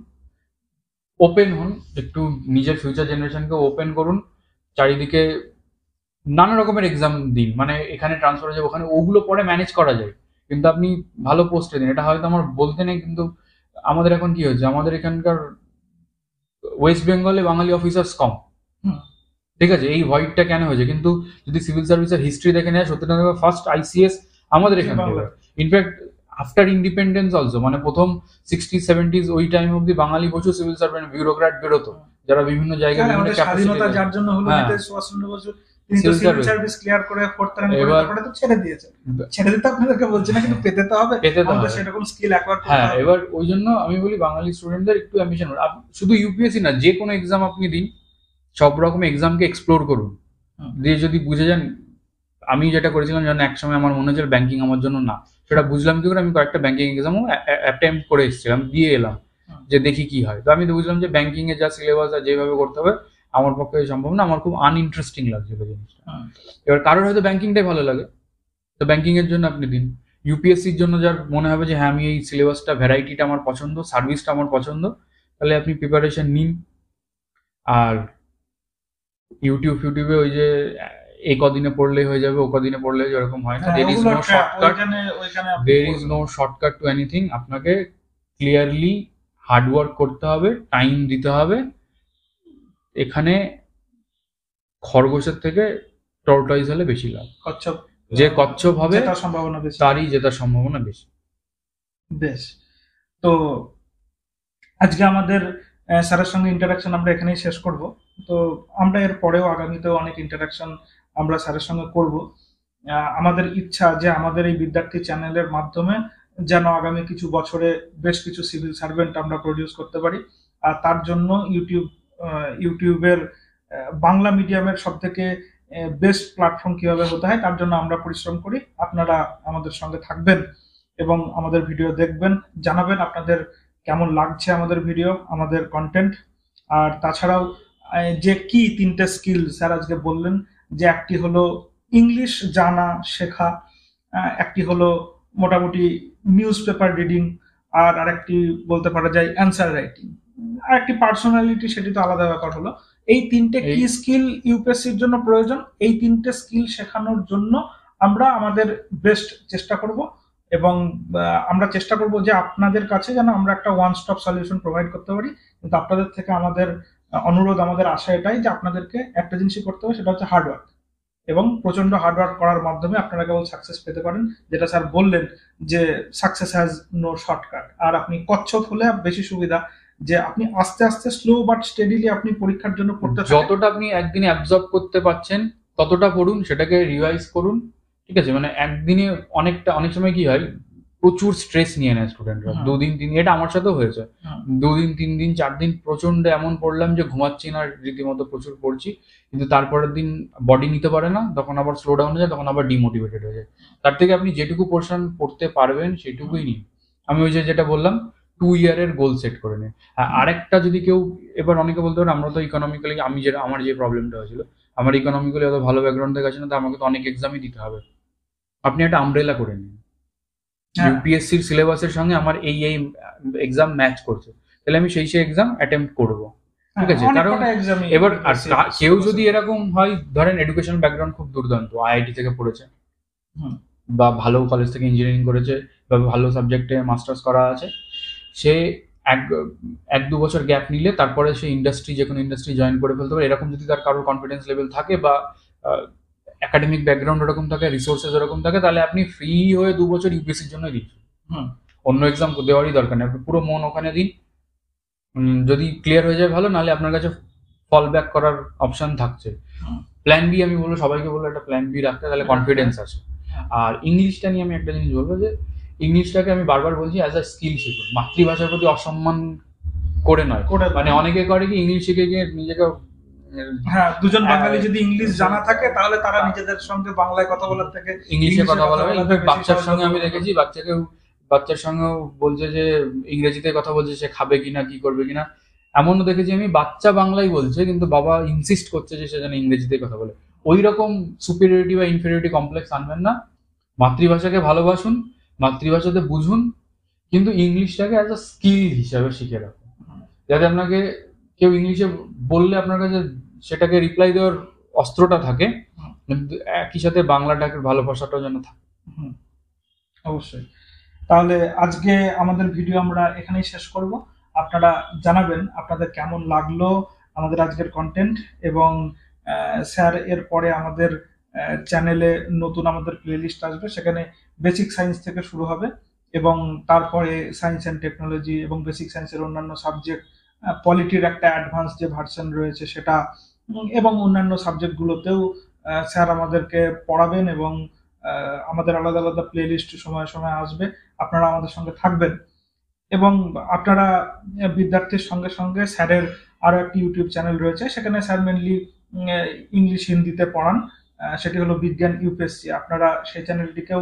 ওপেন হন, একটু নিজের ফিউচার জেনারেশনকে ওপেন করুন, চারিদিকে নানা রকমের এক্সাম দিন, মানে এখানে ট্রান্সফার হয়ে যাবে ওখানে, ওগুলো পরে ম্যানেজ করা যায়, কিন্তু আপনি ভালো পোস্টে দিন। এটা হয়তো আমার বলতে নেই, কিন্তু আমাদের এখন কি হচ্ছে, আমাদের এখানকার ওয়েস্ট বেঙ্গলে বাঙালি অফিসার্স কম, ঠিক আছে, এই ভয়েডটা কেন হয়েছে? কিন্তু যদি সিভিল সার্ভিসের হিস্ট্রি দেখে নেয়, সত্যি ফার্স্ট আইসিএস আমাদের এখান থেকে, ইনফ্যাক্ট আফটার ইন্ডিপেন্ডেন্স অলসো, মানে প্রথম 60s 70s ওই টাইম অব্দি বাঙালি প্রচুর সিভিল সার্ভেন্ট বিউরোক্র্যাট বেরোতো, যারা বিভিন্ন জায়গায় বিভিন্ন স্বাধীনতা যার জন্য হলো, সুভাষচন্দ্র বসু তিনি তো সিভিল সার্ভিস ক্লিয়ার করে ফোর্থ র্যাঙ্ক করে তারপরে তো ছেড়ে দিয়েছে, ছেড়ে দিতে আপনাদেরকে বলছি না, কিন্তু পেতে তো হবে, আমাদের সেরকম স্কিল অ্যাকোয়ার করতে হবে। এবার ওই জন্য আমি বলি বাঙালি স্টুডেন্টদের একটু অ্যাম্বিশন, শুধু ইউপিএসসি না, যে কোনো এক্সাম আপনি দিন, সব রকম এক্সামকে এক্সপ্লোর করুন, দিয়ে যদি বুঝে যান, আমি যেটা করেছিলাম যেন একসময় আমার মনে হচ্ছিল ব্যাংকিং আমার জন্য না, সেটা বুঝলাম কি করে, আমি কয়েকটা ব্যাংকিং এক্সামও অ্যাটেম্প্ট করে এসেছিলাম, দিয়ে এলাম, যে দেখি কি হয়। তো আমি তো বুঝলাম যে ব্যাংকিং এ যা সিলেবাস আর যেভাবে করতে হবে আমার পক্ষে সম্ভব না, আমার খুব আনইন্টারেস্টিং লাগছিল জিনিসটা। এবার কারোর হয়তো ব্যাংকিংটাই ভালো লাগে, তো ব্যাংকিং এর জন্য আপনি দিন। ইউপিএসসির জন্য যার মনে হবে যে হ্যাঁ আমি এই সিলেবাসটা, ভ্যারাইটিটা আমার পছন্দ, সার্ভিসটা আমার পছন্দ, তাহলে আপনি প্রিপারেশন নিন। আর ইউটিউবে ওই যে এই কদিনে পড়লেই হয়ে যাবে, ও কদিনে পড়লে এরকম হয় না, there is no shortcut to anything, আপনাকে ক্লিয়ারলি হার্ডওয়ার্ক করতে হবে, টাইম দিতে হবে। এখানে খরগোশের থেকে টর্টয়েস হলে বেশি লাভ, যে কচ্ছপ হবে তারই জেতার সম্ভাবনা বেশি। বেশ, তো আজকে আমাদের স্যারের সঙ্গে ইন্টারাকশন আমরা এখানেই শেষ করব। তো আমরা এর পরেও আগামীতেও অনেক ইন্টারাকশন আমরা স্যারের সঙ্গে করব। আমাদের ইচ্ছা যে আমাদের এই বিদ্যার্থী চ্যানেলের মাধ্যমে যেন আগামী কিছু বছরে বেশ কিছু সিভিল সার্ভেন্ট আমরা প্রডিউস করতে পারি। আর তার জন্য ইউটিউবের বাংলা মিডিয়ামের সব থেকে বেস্ট প্ল্যাটফর্ম কিভাবে হতে হয় তার জন্য আমরা পরিশ্রম করি। আপনারা আমাদের সঙ্গে থাকবেন এবং আমাদের ভিডিও দেখবেন, জানাবেন আপনাদের কেমন লাগছে আমাদের ভিডিও, আমাদের কন্টেন্ট। আর তাছাড়াও যে কি তিনটে স্কিল স্যার আজকে বললেন, যে একটি হলো ইংলিশ জানা শেখা, একটি হলো মোটামুটি নিউজ পেপার রিডিং, আর আরেকটি বলতে পারা যায় অ্যান্সার রাইটিং, আর একটি পার্সোনালিটি, সেটি তো আলাদা ব্যাপার হলো। এই তিনটে কি স্কিল ইউপিএসসির জন্য প্রয়োজন, এই তিনটে স্কিল শেখানোর জন্য আমরা আমাদের বেস্ট চেষ্টা করব এবং আমরা চেষ্টা করব যে আপনাদের কাছে যেন আমরা একটা ওয়ান স্টপ সলিউশন প্রোভাইড করতে পারি। কিন্তু আপনাদের থেকে আমাদের অনুরোধ, আমাদের আশা এটাই যে আপনাদেরকে একটা জিনিসই করতে হবে, সেটা হচ্ছে হার্ডওয়ার্ক, এবং প্রচন্ড হার্ডওয়ার্ক করার মাধ্যমে আপনারা কেবল সাকসেস পেতে পারেন। যেটা স্যার বললেন যে সাকসেস হ্যাজ নো শর্টকাট। আর আপনি কচ্ছপ হলে বেশি সুবিধা, যে আপনি আস্তে আস্তে স্লো বাট স্টেডিলি আপনি পরীক্ষার জন্য পড়তে থাকেন, যতটা আপনি একদিনে অ্যাবজর্ব করতে পারছেন ততটা পড়ুন, সেটাকে রিভাইজ করুন, ঠিক আছে। মানে একদিনে অনেক সময় কি হয়, প্রচুর স্ট্রেস নিয়ে নেয় স্টুডেন্টরা, 2 দিন 3 দিন, এটা আমার সাথেও হয়েছে, 2 দিন 3 দিন 4 দিন প্রচন্ড এমন পড়লাম যে ঘুমাচ্ছি না, রীতিমতো প্রচুর পড়ছি, কিন্তু তারপরের দিন বডি নিতে পারে না, তখন আবার স্লো ডাউন হয়ে যায়, তখন আবার ডিমোটিভেটেড হয়ে যায়। তার থেকে আপনি যেটুকু পোর্শন পড়তে পারবেন সেটুকুই নিন। আমি ওই যেটা বললাম 2 ইয়ারের গোল সেট করে নিন। আরেকটা যদি কেউ, এবার অনেকে বলতে পারে আমরা তো ইকোনমিক্যালি, আমার যে প্রবলেমটা হয়েছিল, আমার ইকোনমিক্যালি অত ভালো ব্যাকগ্রাউন্ড থেকে আছে না, তো আমাকে তো অনেক এক্সামই দিতে হবে। আপনি একটা আমব্রেলা করে নিন, ইউপিএসসির সিলেবাসের সঙ্গে আমার এই এক্সাম ম্যাচ করছে, তাহলে আমি সেই এক্সাম অ্যাটেম্প্ট করবো। ঠিক আছে, কারণ এবার কেউ যদি এরকম হয়, ধরেন এডুকেশন ব্যাকগ্রাউন্ড খুব দুর্দান্ত, আইআইটি থেকে পড়েছে বা ভালো কলেজ থেকে ইঞ্জিনিয়ারিং করেছে বা ভালো সাবজেক্টে মাস্টার্স করা আছে, সে এক দু বছর গ্যাপ নিলে তারপরে সে ইন্ডাস্ট্রি, যে কোনো ইন্ডাস্ট্রি জয়েন করে ফেলতে পারে। এরকম যদি তার কারোর কনফিডেন্স লেভেল থাকে বা একাডেমিক ব্যাকগ্রাউন্ড ওরকম থাকে, রিসোর্সেস ওরকম থাকে, তাহলে আপনি ফ্রি হয়ে 2 বছর ইউপিএসসির জন্য দিন, অন্য এক্সাম দেওয়ারই দরকার নেই, আপনি পুরো মন ওখানে দিন। যদি ক্লিয়ার হয়ে যায় ভালো, নাহলে আপনার কাছে ফল ব্যাক করার অপশন থাকছে। প্ল্যান বি আমি বলবো, সবাইকে বলবো একটা প্ল্যান বি রাখতে, তাহলে কনফিডেন্স আছে। আর ইংলিশটা নিয়ে আমি একটা জিনিস বলবো, যে ইংলিশটাকে আমি বারবার বলছি অ্যাজ আ স্কিল শিখুন, মাতৃভাষার প্রতি অসম্মান করে নয়। মানে অনেকে করে কি, ইংলিশ শিখে গিয়ে নিজেকে, হ্যাঁ, দুজন বাঙালি যদি ইংলিশ জানা থাকে তাহলে তারা নিজেদের সঙ্গে বাংলায় কথা বলার থেকে ইংলিশে কথা বলা হয়। বাচ্চার সঙ্গে আমি দেখেছি, বাচ্চার সঙ্গেও বলছে যে ইংরেজিতে কথা বলছে, সে খাবে কিনা, কি করবে কিনা। এমনও দেখেছি আমি, বাচ্চা বাংলাই বলছে কিন্তু বাবা ইনসিস্ট করছে যে সে যেন ইংরেজিতে কথা বলে। ওই রকম সুপিরিয়রিটি বা ইনফেরিয়রিটি কমপ্লেক্স আনবেন না। মাতৃভাষাকে ভালোবাসুন, মাতৃভাষাতে বুঝুন, কিন্তু ইংলিশটাকে অ্যাজ আ স্কিল হিসাবে শিখে রাখুন, যাতে আপনাকে কেউ ইংলিশে বললে আপনার কাছে সেটাকে রিপ্লাই দেওয়ার অস্ত্রটা থাকে, কিন্তু একই সাথে বাংলাটাকে ভালোবাসাটাও যেন থাকে। অবশ্যই। তাহলে আজকে আমাদের ভিডিও আমরা এখানেই শেষ করব। আপনারা জানাবেন আপনাদের কেমন লাগলো আমাদের আজকের কন্টেন্ট, এবং স্যার এর পরে আমাদের চ্যানেলে নতুন আমাদের প্লেলিস্ট আসবে, সেখানে বেসিক সায়েন্স থেকে শুরু হবে, এবং তারপরে সায়েন্স অ্যান্ড টেকনোলজি এবং বেসিক সায়েন্সের অন্যান্য সাবজেক্ট, পলিটির একটা অ্যাডভান্স যে ভার্সন রয়েছে সেটা, এবং অন্যান্য সাবজেক্টগুলোতেও স্যার আমাদেরকে পড়াবেন, এবং আমাদের আলাদা আলাদা প্লেলিস্ট সময় সময় আসবে। আপনারা আমাদের সঙ্গে থাকবেন, এবং আপনারা বিদ্যার্থীর সঙ্গে সঙ্গে স্যারের আরো একটি ইউটিউব চ্যানেল রয়েছে, সেখানে স্যার মেনলি ইংলিশ হিন্দিতে পড়ান, সেটি হলো বিজ্ঞান ইউপিএসসি। আপনারা সেই চ্যানেলটিকেও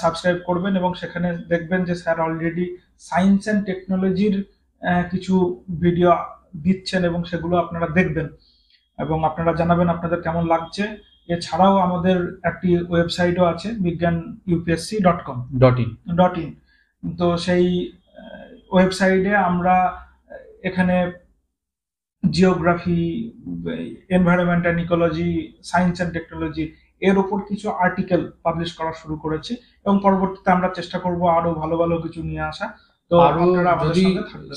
সাবস্ক্রাইব করবেন, এবং সেখানে দেখবেন যে স্যার অলরেডি সায়েন্স অ্যান্ড টেকনোলজির কিছু ভিডিও দিচ্ছেন, এবং সেগুলো আপনারা দেখবেন, এবং আপনারা জানাবেন আপনাদের কেমন লাগছে। এছাড়াও আমাদের একটি ওয়েবসাইটও আছে, বিজ্ঞান upsc.com.in। তো সেই ওয়েবসাইটে আমরা এখানে geography, environment and ecology, science and technology এর উপর কিছু আর্টিকেল পাবলিশ করা শুরু করেছি, এবং পরবর্তীতে আমরা চেষ্টা করব আরো ভালো ভালো কিছু নিয়ে আসা। তো আপনারা যদি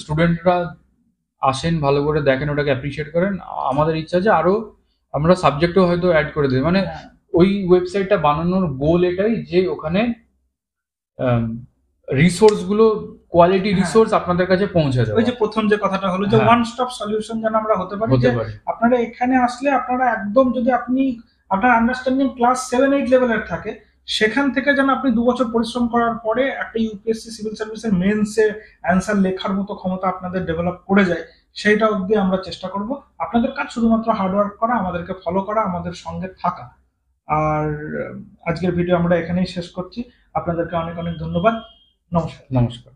স্টুডেন্টরা আসেন, ভালো করে দেখেন, ওটাকে অ্যাপ্রিশিয়েট করেন, আমাদের ইচ্ছা যে আরো আমরা সাবজেক্টও হয়তো অ্যাড করে দেব। মানে ওই ওয়েবসাইটটা বানানোর গোল এটাই, যে ওখানে রিসোর্স গুলো, কোয়ালিটি রিসোর্স আপনাদের কাছে পৌঁছে যাবে। ওই যে প্রথম যে কথাটা হলো, যে ওয়ান স্টপ সলিউশন যেন আমরা হতে পারি, যে আপনারা এখানে আসলে আপনারা একদম, যদি আপনার আন্ডারস্ট্যান্ডিং ক্লাস 7-8 লেভেলের থাকে, সেখান থেকে যেন আপনি 2 বছর পরিশ্রম করার পরে একটা ইউপিএসসি সিভিল সার্ভিসের মেন্সে অ্যান্সার লেখার মতো ক্ষমতা আপনাদের ডেভেলপ করে যায়, সেইটা অবধি আমরা চেষ্টা করব। আপনাদের কাজ শুধুমাত্র হার্ডওয়ার্ক করা, আমাদেরকে ফলো করা, আমাদের সঙ্গে থাকা। আর আজকের ভিডিও আমরা এখানেই শেষ করছি। আপনাদেরকে অনেক অনেক ধন্যবাদ। নমস্কার।